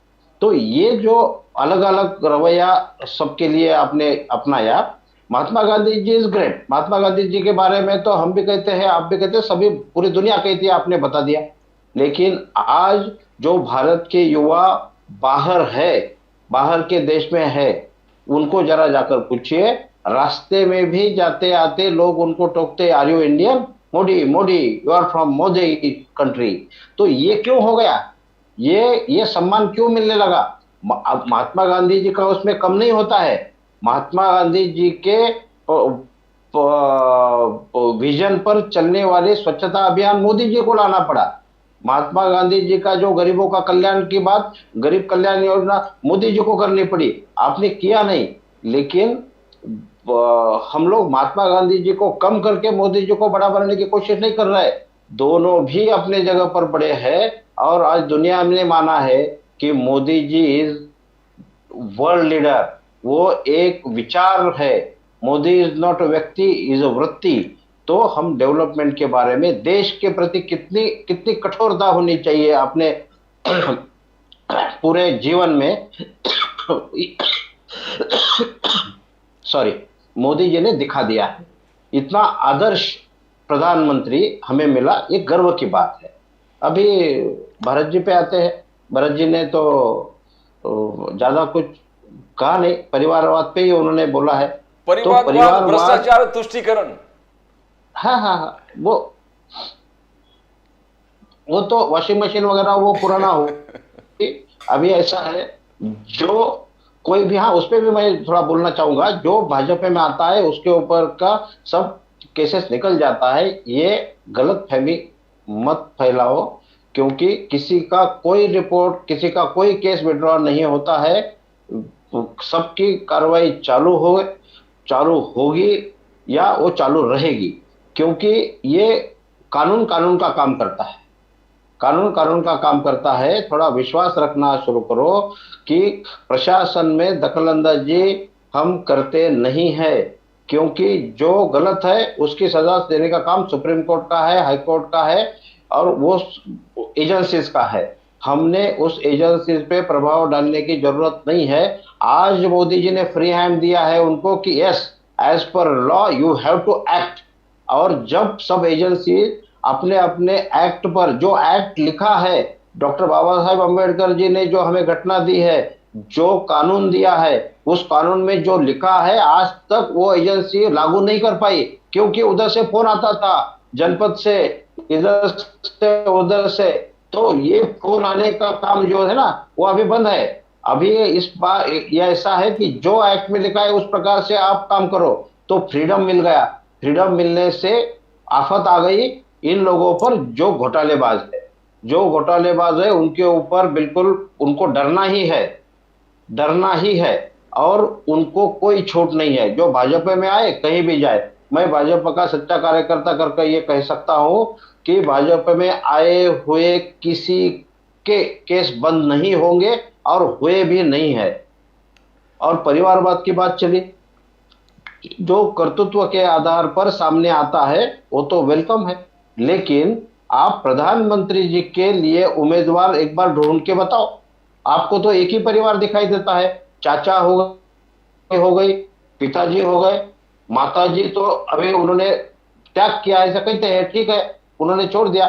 तो ये जो अलग अलग रवैया सबके लिए आपने अपनाया। Mahatma Gandhi ji is great. महात्मा गांधी जी के बारे में तो हम भी कहते हैं, आप भी कहते हैं, सभी पूरी दुनिया कहती है, आपने बता दिया। लेकिन आज जो भारत के युवा बाहर है, बाहर के देश में है, उनको जरा जाकर पूछिए, रास्ते में भी जाते आते लोग उनको टोकते, are you Indian? Modi Modi, you are from Modi country. तो ये क्यों हो गया? ये सम्मान क्यों मिलने लगा? महात्मा गांधी जी का उसमें कम नहीं होता है। महात्मा गांधी जी के विजन पर चलने वाले स्वच्छता अभियान मोदी जी को लाना पड़ा। महात्मा गांधी जी का जो गरीबों का कल्याण की बात, गरीब कल्याण योजना मोदी जी को करनी पड़ी, आपने किया नहीं। लेकिन हम लोग महात्मा गांधी जी को कम करके मोदी जी को बड़ा बनाने की कोशिश नहीं कर रहे। दोनों भी अपने जगह पर बड़े हैं, और आज दुनिया ने माना है कि Modi ji is world leader. वो एक विचार है। मोदी इज नॉट अ व्यक्ति, इज अ वृत्ति। तो हम डेवलपमेंट के बारे में, देश के प्रति कितनी कितनी कठोरता होनी चाहिए अपने पूरे जीवन में सॉरी, मोदी जी ने दिखा दिया है। इतना आदर्श प्रधानमंत्री हमें मिला, ये गर्व की बात है। अभी भरत जी पे आते हैं। भरत जी ने तो ज्यादा कुछ कहा नहीं, परिवारवाद पे ही उन्होंने बोला है। परिवारवाद, भ्रष्टाचार, तुष्टीकरण। हाँ हाँ हाँ, वो तो वॉशिंग मशीन वगैरह वो पुराना हो। अभी ऐसा है, जो कोई भी, हाँ उस पर भी मैं थोड़ा बोलना चाहूंगा, जो भाजपा में आता है उसके ऊपर का सब केसेस निकल जाता है। ये गलत फहमी मत फैलाओ, क्योंकि किसी का कोई रिपोर्ट, किसी का कोई केस विड्रॉ नहीं होता है। सबकी कार्रवाई चालू होगी या वो चालू रहेगी, क्योंकि ये कानून का काम करता है। कानून का काम करता है। थोड़ा विश्वास रखना शुरू करो कि प्रशासन में दखलंदाजी हम करते नहीं है, क्योंकि जो गलत है उसकी सजा देने का काम सुप्रीम कोर्ट का है, हाई कोर्ट का है, और वो एजेंसीज का है। हमने उस एजेंसीज पे प्रभाव डालने की जरूरत नहीं है। आज मोदी जी ने फ्री हैंड दिया है उनको कि yes, as per law you have to act. और जब सब एजेंसी अपने अपने एक्ट पर, जो एक्ट लिखा है, डॉक्टर बाबा साहेब अम्बेडकर जी ने जो हमें घटना दी है, जो कानून दिया है, उस कानून में जो लिखा है, आज तक वो एजेंसी लागू नहीं कर पाई, क्योंकि उधर से फोन आता था, जनपद से, इधर से, उधर से। तो ये फोन आने का काम जो है ना, वो अभी बंद है। अभी इस बार ये ऐसा है कि जो एक्ट में लिखा है उस प्रकार से आप काम करो, तो फ्रीडम मिल गया। फ्रीडम मिलने से आफत आ गई इन लोगों पर जो घोटालेबाज है, उनके ऊपर बिल्कुल उनको डरना ही है, और उनको कोई छूट नहीं है। जो भाजपा में आए, कहीं भी जाए, मैं भाजपा का सच्चा कार्यकर्ता करके ये कह सकता हूं कि भाजपा में आए हुए किसी के केस बंद नहीं होंगे, और हुए भी नहीं है। और परिवारवाद की बात चली, जो कर्तृत्व के आधार पर सामने आता है वो तो वेलकम है, लेकिन आप प्रधानमंत्री जी के लिए उम्मीदवार एक बार ढूंढ के बताओ। आपको तो एक ही परिवार दिखाई देता है, चाचा हो गई, पिताजी हो गए, माताजी तो अभी उन्होंने त्याग किया ऐसा कहते हैं, ठीक है, उन्होंने छोड़ दिया।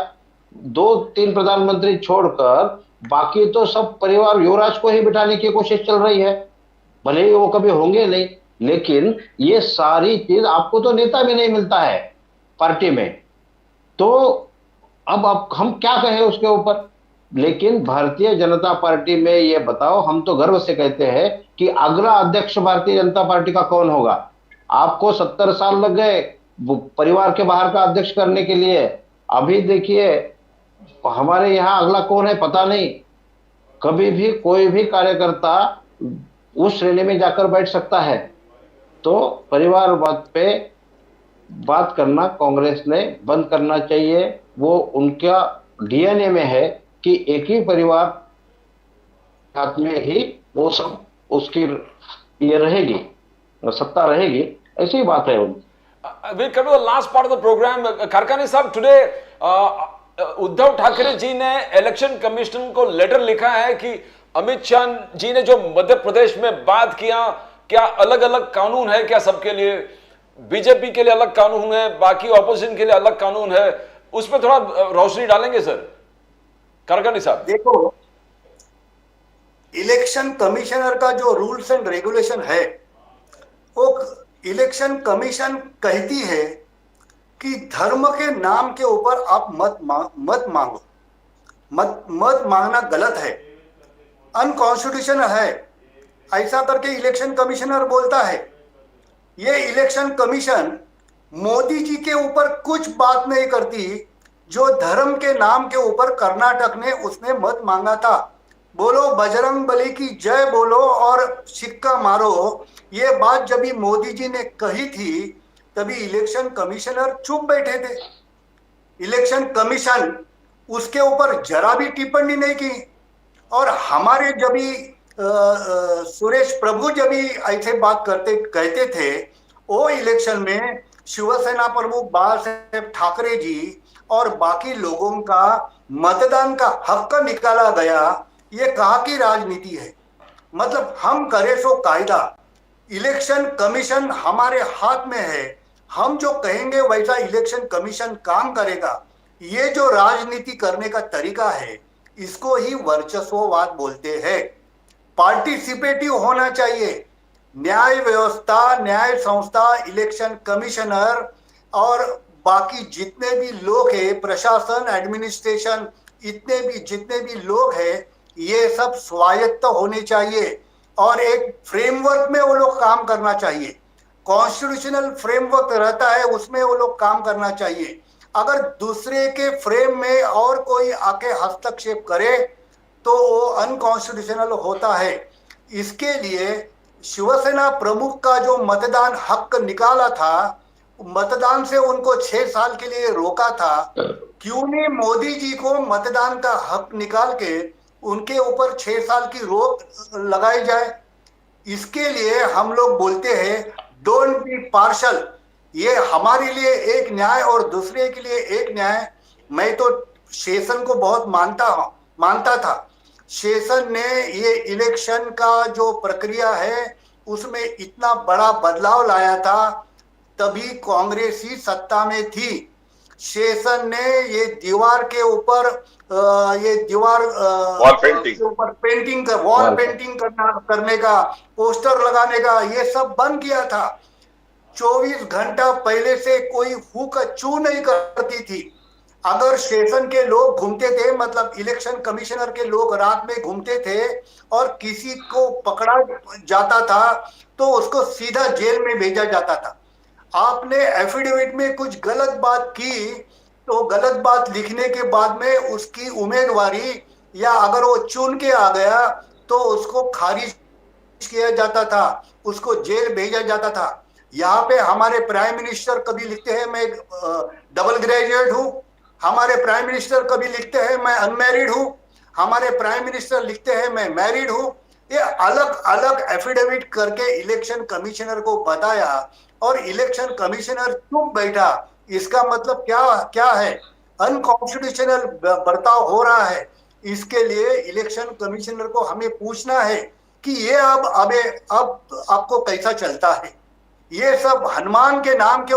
दो तीन प्रधानमंत्री छोड़कर बाकी तो सब परिवार युवराज को ही बिठाने की कोशिश चल रही है। भले ही वो कभी होंगे नहीं, लेकिन ये सारी चीज, आपको तो नेता भी नहीं मिलता है पार्टी में, तो अब हम क्या कहें उसके ऊपर। लेकिन भारतीय जनता पार्टी में ये बताओ, हम तो गर्व से कहते हैं कि अगला अध्यक्ष भारतीय जनता पार्टी का कौन होगा। आपको 70 साल लग गए परिवार के बाहर का अध्यक्ष करने के लिए, अभी देखिए हमारे यहाँ अगला कौन है पता नहीं। कभी भी कोई भी कार्यकर्ता उस श्रेणी में जाकर बैठ सकता है। तो परिवारवाद पे बात करना कांग्रेस ने बंद करना चाहिए। वो उनका डीएनए में है कि एक ही परिवार हाथ में ही वो सब उसकी ये रहेगी, सत्ता रहेगी, ऐसी बात है उनकी। We'll come to the last part of the program. Karkani साहब, today उद्धव ठाकरे जी ने इलेक्शन कमीशन को लेटर लिखा है कि अमित शाह जी ने जो मध्य प्रदेश में बात किया, क्या अलग अलग कानून है क्या सबके लिए? बीजेपी के लिए अलग कानून है, बाकी ऑपोजिशन के लिए अलग कानून है, उस पर थोड़ा रोशनी डालेंगे सर करकनी साहब? देखो, इलेक्शन कमिश्नर का जो रूल्स एंड रेगुलेशन है, वो इलेक्शन कमीशन कहती है कि धर्म के नाम के ऊपर आप मत मांगो। मत मांगना गलत है, अनकॉन्स्टिट्यूशनल है, ऐसा करके इलेक्शन कमिश्नर बोलता है। ये इलेक्शन कमीशन मोदी जी के ऊपर कुछ बात नहीं करती जो धर्म के नाम के ऊपर कर्नाटक ने उसने मत मांगा था। बोलो बजरंग बली की जय बोलो और सिक्का मारो, ये बात जब भी मोदी जी ने कही थी तभी इलेक्शन कमिश्नर चुप बैठे थे। इलेक्शन कमीशन उसके ऊपर जरा भी टिप्पणी नहीं की। और हमारे जब भी सुरेश प्रभु जब भी ऐसे बात कहते थे, वो इलेक्शन में शिवसेना प्रमुख बाळासाहेब ठाकरे जी और बाकी लोगों का मतदान का हक निकाला गया। ये कहा कि राजनीति है, मतलब हम करे सो कायदा। इलेक्शन कमीशन हमारे हाथ में है, हम जो कहेंगे वैसा इलेक्शन कमीशन काम करेगा। ये जो राजनीति करने का तरीका है, इसको ही वर्चस्ववाद बोलते हैं। पार्टिसिपेटिव होना चाहिए। न्याय व्यवस्था, न्याय संस्था, इलेक्शन कमिश्नर और बाकी जितने भी लोग हैं, प्रशासन, एडमिनिस्ट्रेशन, जितने भी लोग हैं, ये सब स्वायत्त होने चाहिए और एक फ्रेमवर्क में वो लोग काम करना चाहिए। कॉन्स्टिट्यूशनल फ्रेमवर्क रहता है, उसमें वो लोग काम करना चाहिए। अगर दूसरे के फ्रेम में और कोई आके हस्तक्षेप करे तो वो अनकॉन्स्टिट्यूशनल होता है। इसके लिए शिवसेना प्रमुख का जो मतदान हक निकाला था, मतदान से उनको 6 साल के लिए रोका था, क्यों नहीं मोदी जी को मतदान का हक निकाल के उनके ऊपर 6 साल की रोक लगाई जाए। इसके लिए हम लोग बोलते हैं डोंट बी पार्शल। ये हमारे लिए एक न्याय और दूसरे के लिए एक न्याय। मैं तो शेषन को बहुत मानता था। शेषन ने ये इलेक्शन का जो प्रक्रिया है उसमें इतना बड़ा बदलाव लाया था, तभी कांग्रेस ही सत्ता में थी। शेषन ने ये दीवार के ऊपर वॉल पेंटिंग करने का, पोस्टर लगाने का, ये सब बंद किया था। 24 घंटा पहले से कोई हुक चू नहीं करती थी। अगर शेषन के लोग घूमते थे, मतलब इलेक्शन कमिश्नर के लोग रात में घूमते थे और किसी को पकड़ा जाता था तो उसको सीधा जेल में भेजा जाता था। आपने एफिडेविट में कुछ गलत बात की तो गलत बात लिखने के बाद में उसकी उम्मीदवारी या अगर वो चुन के आ गया तो उसको खारिज किया जाता था, उसको जेल भेजा जाता था। यहाँ पे हमारे प्राइम मिनिस्टर कभी लिखते हैं मैं डबल ग्रेजुएट हूँ, हमारे प्राइम मिनिस्टर कभी लिखते हैं मैं अनमैरिड हूँ, हमारे प्राइम मिनिस्टर लिखते हैं मैं मैरिड हूँ। ये अलग अलग एफिडेविट करके इलेक्शन कमिश्नर को बताया और इलेक्शन कमिश्नर चुप बैठा। इसका मतलब क्या है? अनकॉन्स्टिट्यूशनल बर्ताव हो रहा है, इसके लिए इलेक्शन कमिश्नर को हमें पूछना है कि ये अब आपको कैसा चलता है। ये सब हनुमान के नाम के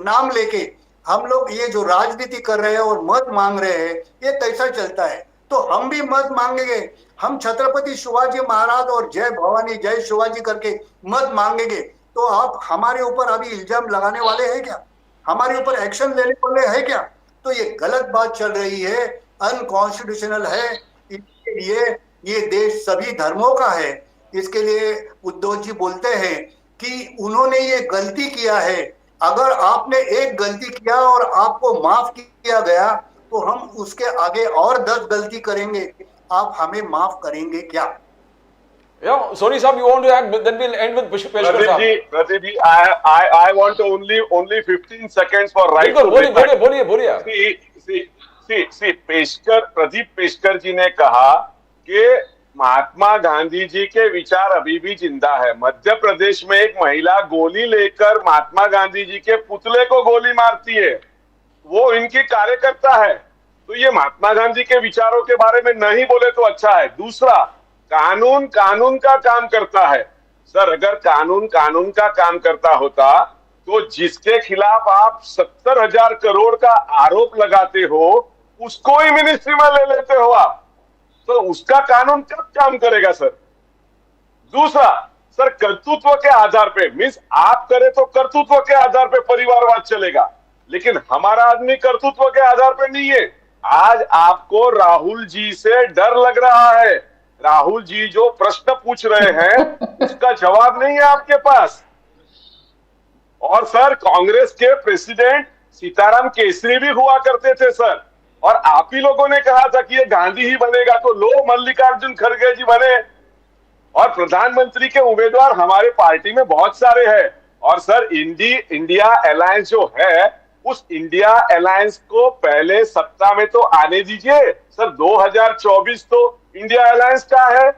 नाम लेके हम लोग ये जो राजनीति कर रहे हैं और मत मांग रहे हैं, ये कैसा चलता है। तो हम भी मत मांगेंगे, हम छत्रपति शिवाजी महाराज और जय भवानी जय शिवाजी करके मत मांगेंगे, तो आप हमारे ऊपर अभी इल्जाम लगाने वाले हैं क्या, हमारे ऊपर एक्शन लेने वाले हैं क्या? तो ये गलत बात चल रही है, अनकॉन्स्टिट्यूशनल है। इसके लिए ये देश सभी धर्मों का है। इसके लिए उद्धव जी बोलते हैं कि उन्होंने ये गलती किया है, अगर आपने एक गलती किया और आपको माफ किया गया तो हम उसके आगे और 10 गलती करेंगे, आप हमें माफ करेंगे क्या? Yeah, Soni Saab, you want to add? Then we'll end with Peshkar Saab. Pradeep ji, I want only 15 seconds for right to reply. बोलिए. See, प्रदीप पेशकर जी ने कहा कि महात्मा गांधी जी के विचार अभी भी जिंदा है। मध्य प्रदेश में एक महिला गोली लेकर महात्मा गांधी जी के पुतले को गोली मारती है, वो इनकी कार्यकर्ता है। तो ये महात्मा गांधी के विचारों के बारे में नहीं बोले तो अच्छा है। दूसरा, कानून का काम करता है। सर, अगर कानून का काम करता होता तो जिसके खिलाफ आप 70,000 करोड़ का आरोप लगाते हो उसको ही मिनिस्ट्री में ले लेते हो आप, तो उसका कानून कब काम करेगा सर? दूसरा, सर, कर्तृत्व के आधार पे, मीन्स आप करे तो कर्तृत्व के आधार पे परिवारवाद चलेगा, लेकिन हमारा आदमी कर्तृत्व के आधार पे नहीं है। आज आपको राहुल जी से डर लग रहा है। राहुल जी जो प्रश्न पूछ रहे हैं उसका जवाब नहीं है आपके पास। और सर, कांग्रेस के प्रेसिडेंट सीताराम केसरी भी हुआ करते थे सर, और आप ही लोगों ने कहा था कि ये गांधी ही बनेगा, तो लो मल्लिकार्जुन खड़गे जी बने। और प्रधानमंत्री के उम्मीदवार हमारे पार्टी में बहुत सारे हैं। और सर, इंडिया अलायंस जो है, उस इंडिया अलायंस को पहले सत्ता में तो आने दीजिए सर। 2024 तो इंडिया अलायंस का है,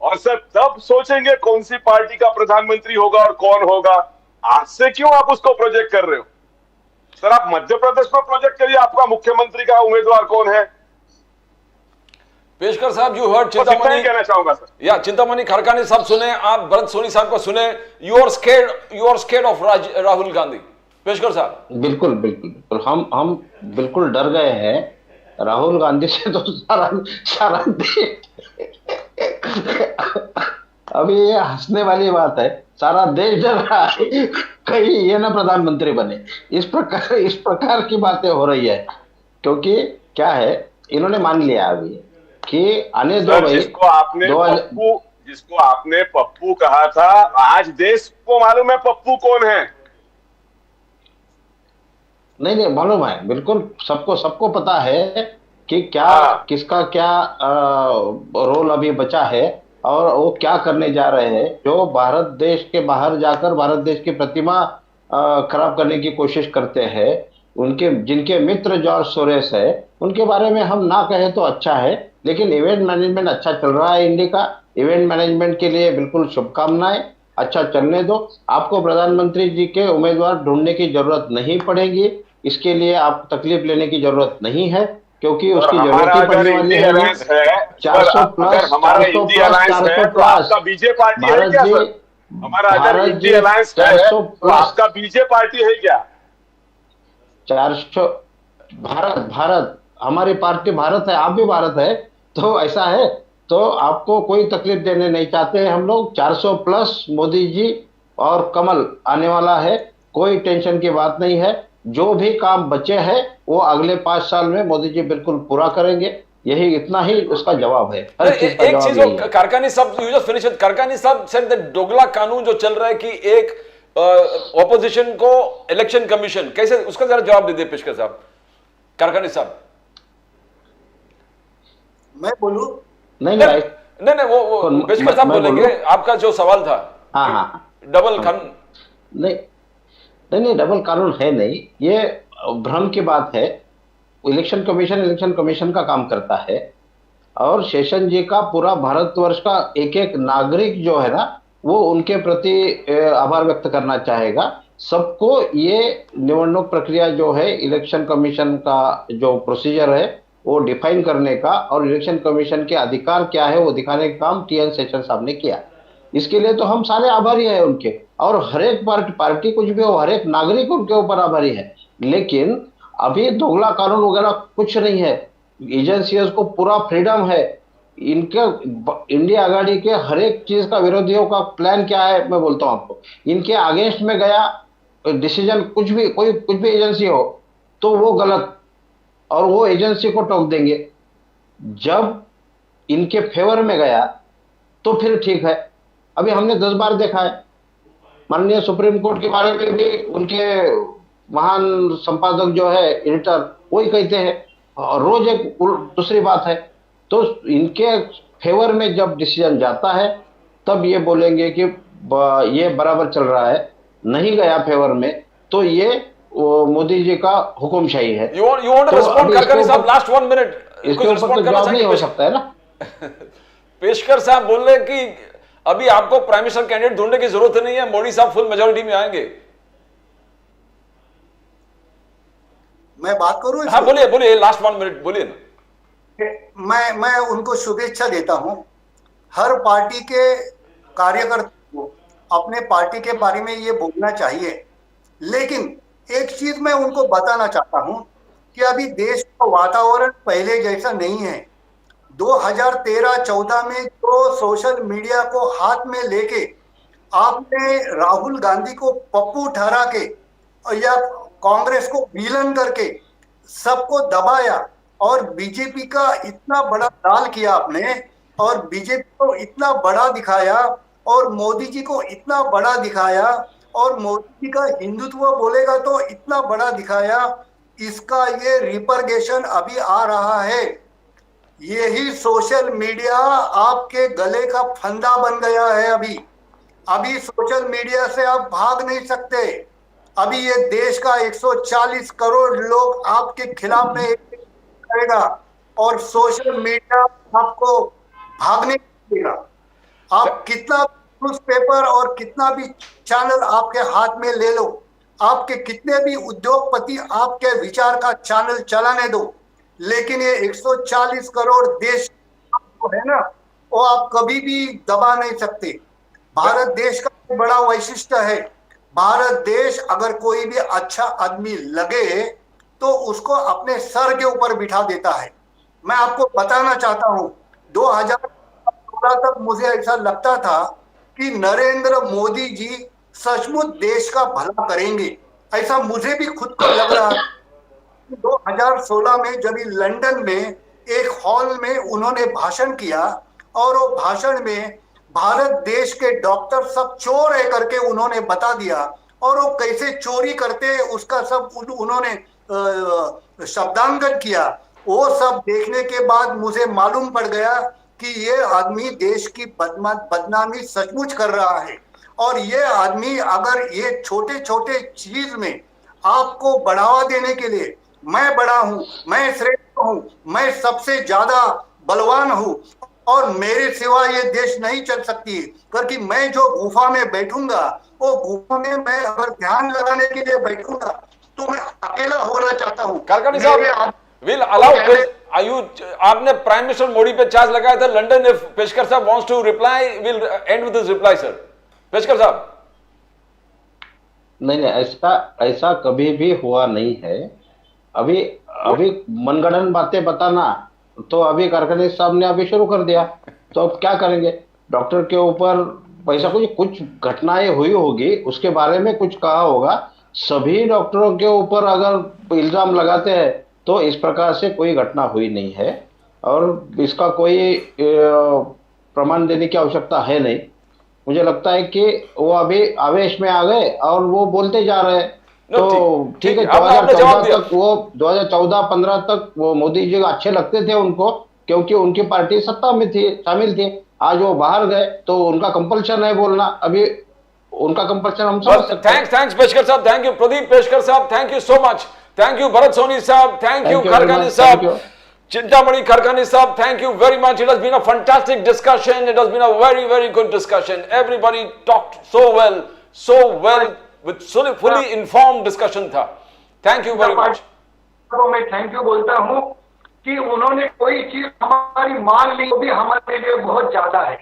और सर तब सोचेंगे कौन सी पार्टी का प्रधानमंत्री होगा और कौन होगा। आज से क्यों आप उसको प्रोजेक्ट कर रहे हो सर? आप मध्य प्रदेश में प्रोजेक्ट करिए, आपका मुख्यमंत्री का उम्मीदवार कौन है। पेशकर साहब, यू हर्ड चिंतामणि, कहना चाहूंगा सर। या चिंतामणि खरकानी साहब सुने, आप भरत सोनी साहब को सुने। You are scared of Rahul Gandhi. Peshkar साहब, बिल्कुल हम बिल्कुल डर गए हैं राहुल गांधी से। तो सारा देश, अभी ये हंसने वाली बात है, सारा देश डर रहा है कहीं ये ना प्रधानमंत्री बने। इस प्रकार की बातें हो रही है, क्योंकि क्या है, इन्होंने मान लिया अभी कि आने दो भाई। जिसको आपने पप्पू कहा था, आज देश को मालूम है पप्पू कौन है? नहीं मालूम है, बिल्कुल सबको पता है कि क्या किसका क्या रोल अभी बचा है और वो क्या करने जा रहे हैं। जो भारत देश के बाहर जाकर भारत देश की प्रतिमा खराब करने की कोशिश करते हैं, उनके जिनके मित्र जॉर्ज सोरेस है, उनके बारे में हम ना कहें तो अच्छा है। लेकिन इवेंट मैनेजमेंट अच्छा चल रहा है इंडिया का। इवेंट मैनेजमेंट के लिए बिल्कुल शुभकामनाएं, अच्छा चलने दो। आपको प्रधानमंत्री जी के उम्मीदवार ढूंढने की जरूरत नहीं पड़ेगी, इसके लिए आप तकलीफ लेने की जरूरत नहीं है, क्योंकि उसकी जरूरत ही पड़ने वाली है। 400 प्लस हमारा इंडिया अलायंस है तो आपका बीजे पार्टी है क्या सर? हमारा अगर इंडिया अलायंस है तो आपका बीजे पार्टी है क्या? 400 भारत हमारी पार्टी भारत है, आप भी भारत है, तो ऐसा है तो आपको कोई तकलीफ देने नहीं चाहते हम लोग। 400 प्लस मोदी जी और कमल आने वाला है, कोई टेंशन की बात नहीं है। जो भी काम बचे हैं वो अगले 5 साल में मोदी जी बिल्कुल पूरा करेंगे, यही इतना ही उसका जवाब है। एक चीज कारकानी साहब, यू जस्ट फिनिश, कारकानी साहब सेड दैट दोगला कानून जो चल रहा है कि एक ऑपोजिशन को इलेक्शन कमीशन, कैसे, उसका जरा जवाब दे दे पेशकर साहब। कारकानी साहब, मैं बोलूं? नहीं वो पेशकर साहब बोलेंगे। आपका जो सवाल था, हाँ डबल कानून नहीं डबल कानून है नहीं, ये भ्रम की बात है। इलेक्शन कमीशन का काम करता है, और शेषन जी का पूरा भारतवर्ष का एक नागरिक जो है ना, वो उनके प्रति आभार व्यक्त करना चाहेगा सबको ये निवडणूक प्रक्रिया जो है, इलेक्शन कमीशन का जो प्रोसीजर है वो डिफाइन करने का और इलेक्शन कमीशन के अधिकार क्या है वो दिखाने का काम टी.एन. शेषन साहब ने किया। इसके लिए तो हम सारे आभारी हैं उनके, और हर एक पार्टी कुछ भी हो, हर एक नागरिक उनके ऊपर आभारी है। लेकिन अभी दोगला कानून वगैरह कुछ नहीं है, एजेंसियों को पूरा फ्रीडम है। इनके इंडिया आघाड़ी के हर एक चीज का विरोधियों का प्लान क्या है मैं बोलता हूं आपको। इनके अगेंस्ट में गया डिसीजन कुछ भी एजेंसी हो तो वो गलत, और वो एजेंसी को टोक देंगे। जब इनके फेवर में गया तो फिर ठीक है। अभी हमने 10 बार देखा है, माननीय सुप्रीम कोर्ट के बारे में भी उनके महान संपादक जो है एडिटर वही कहते हैं, और रोज एक दूसरी बात है। तो इनके फेवर में जब डिसीजन जाता है तब ये बोलेंगे कि ये बराबर चल रहा है, नहीं गया फेवर में तो ये मोदी जी का हुकुमशाही है। You want to respond, खरकानी साहब, last 1 minute इसके ऊपर तो जवाब नहीं हो सकता है ना। पेशकर साहब बोल रहे कि अभी आपको प्राइम मिनिस्टर कैंडिडेट ढूंढने की जरूरत नहीं है, मोदी साहब फुल मेजोरिटी में आएंगे। मैं बात करूं? हाँ बोलिए, लास्ट 1 मिनट बोलिए ना। मैं उनको शुभेच्छा देता हूं। हर पार्टी के कार्यकर्ता को अपने पार्टी के बारे में ये बोलना चाहिए, लेकिन एक चीज मैं उनको बताना चाहता हूं कि अभी देश का वातावरण पहले जैसा नहीं है। 2013-14 में जो सोशल मीडिया को हाथ में लेके आपने राहुल गांधी को पप्पू ठहरा के या कांग्रेस को विलन करके सबको दबाया, और बीजेपी का इतना बड़ा दाल किया आपने, और बीजेपी को इतना बड़ा दिखाया, और मोदी जी को इतना बड़ा दिखाया, और मोदी जी का हिंदुत्व बोलेगा तो इतना बड़ा दिखाया। इसका ये रिपरगेशन अभी आ रहा है। यही सोशल मीडिया आपके गले का फंदा बन गया है। अभी सोशल मीडिया से आप भाग नहीं सकते। अभी ये देश का 140 करोड़ लोग आपके खिलाफ में करेगा, और सोशल मीडिया आपको भागने देगा। आप कितना न्यूज़पेपर और कितना भी चैनल आपके हाथ में ले लो, आपके कितने भी उद्योगपति आपके विचार का चैनल चलाने दो, लेकिन ये 140 करोड़ देश है ना, वो आप कभी भी दबा नहीं सकते। भारत देश का बड़ा वैशिष्ट्य है। भारत देश अगर कोई भी अच्छा आदमी लगे तो उसको अपने सर के ऊपर बिठा देता है। मैं आपको बताना चाहता हूं, 2014 तक मुझे ऐसा लगता था कि नरेंद्र मोदी जी सचमुच देश का भला करेंगे, ऐसा मुझे भी खुद को लग रहा है। 2016 में जब लंदन में एक हॉल में उन्होंने भाषण किया, और वो भाषण में भारत देश के डॉक्टर सब चोर है करके उन्होंने बता दिया, और वो कैसे चोरी करते उसका सब उन्होंने शब्दांकन किया। वो सब देखने के बाद मुझे मालूम पड़ गया कि ये आदमी देश की बदनामी सचमुच कर रहा है। और ये आदमी अगर ये छोटे छोटे चीज में आपको बढ़ावा देने के लिए, मैं बड़ा हूं, मैं श्रेष्ठ हूं, मैं सबसे ज्यादा बलवान हूं, और मेरे सिवा ये देश नहीं चल सकती, क्योंकि मैं जो गुफा में बैठूंगा, वो गुफा में मैं अगर ध्यान लगाने के लिए बैठूंगा तो मैं अकेला होना चाहता हूं। खरकानी साहब, will allow आपने प्राइम मिनिस्टर मोदी पे चार्ज लगाया था लंदन। इफ पेशकर साहब wants to reply, will end with his reply. Sir Peshkar साहब, नहीं, ऐसा कभी भी हुआ नहीं है। अभी मनगढ़ंत बातें बताना तो अभी खरकानी साहब ने अभी शुरू कर दिया, तो अब क्या करेंगे? डॉक्टर के ऊपर पैसा कुछ घटनाएं हुई होगी, उसके बारे में कुछ कहा होगा। सभी डॉक्टरों के ऊपर अगर इल्जाम लगाते हैं तो इस प्रकार से कोई घटना हुई नहीं है, और इसका कोई प्रमाण देने की आवश्यकता है नहीं। मुझे लगता है कि वो अभी आवेश में आ गए और वो बोलते जा रहे हैं। तो ठीक है, 2014 तक, वो 2014-15 तक वो मोदी जी अच्छे लगते थे उनको, क्योंकि उनकी पार्टी सत्ता में थी, शामिल थी। आज वो बाहर गए तो उनका कंपल्शन है बोलना। अभी उनका कंपल्शन हम समझ सकते हैं। थैंक्स पेशकर साहब, थैंक यू प्रदीप पेशकर साहब, thank you so much, thank you Bharat Soni साहब, थैंक यू खरकानी साहब, Chintamani Khurkani Sahab, thank you very much. It has been a fantastic discussion. It has been a very, very good discussion. Everybody talked so well, with fully informed discussion था. Thank you very much. तो मैं thank you बोलता हूँ कि उन्होंने कोई चीज हमारी मान ली, वो भी हमारे लिए बहुत ज्यादा है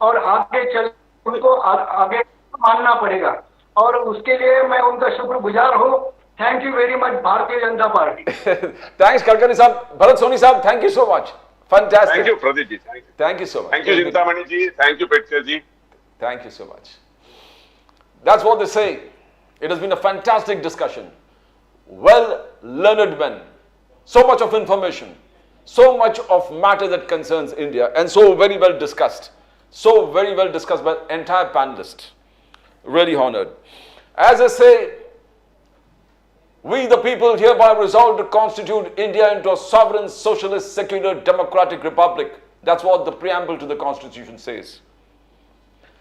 और आगे चल उनको आगे मानना पड़ेगा और उसके लिए मैं उनका शुक्रगुजार हूँ. थैंक यू वेरी मच भारतीय जनता पार्टी. Thanks Kulkarni साहब. Bharat Soni साहब, thank you so much. Fantastic. Thank you, Pradeep ji. Thank you so much. Thank you, Chintamani ji. Thank you, Petkar ji. Thank you so much. That's what they say. It has been a fantastic discussion. Well learned men. So much of information. So much of matter that concerns India and so very well discussed. So very well discussed by entire panelists. Really honored. As I say, we the people hereby resolve to constitute India into a sovereign, socialist, secular, democratic republic. That's what the preamble to the constitution says.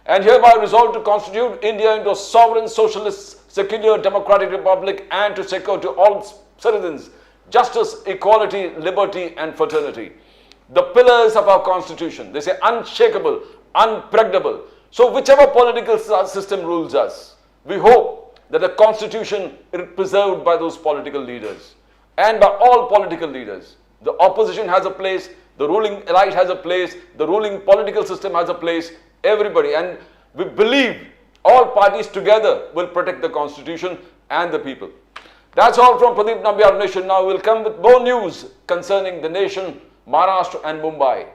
And hereby resolve to constitute India into a sovereign, socialist, secular, democratic republic and to secure to all citizens justice, equality, liberty and fraternity. The pillars of our constitution, they say unshakable, unpregnable. So whichever political system rules us, we hope that the constitution is preserved by those political leaders and by all political leaders. The opposition has a place, the ruling elite has a place, the ruling political system has a place, everybody. And we believe all parties together will protect the constitution and the people. That's all from Pradeep Nambiar Nation. Now we'll come with more news concerning the nation, Maharashtra and Mumbai.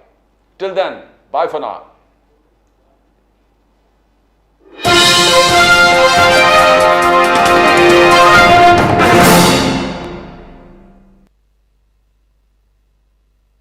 Till then, bye for now.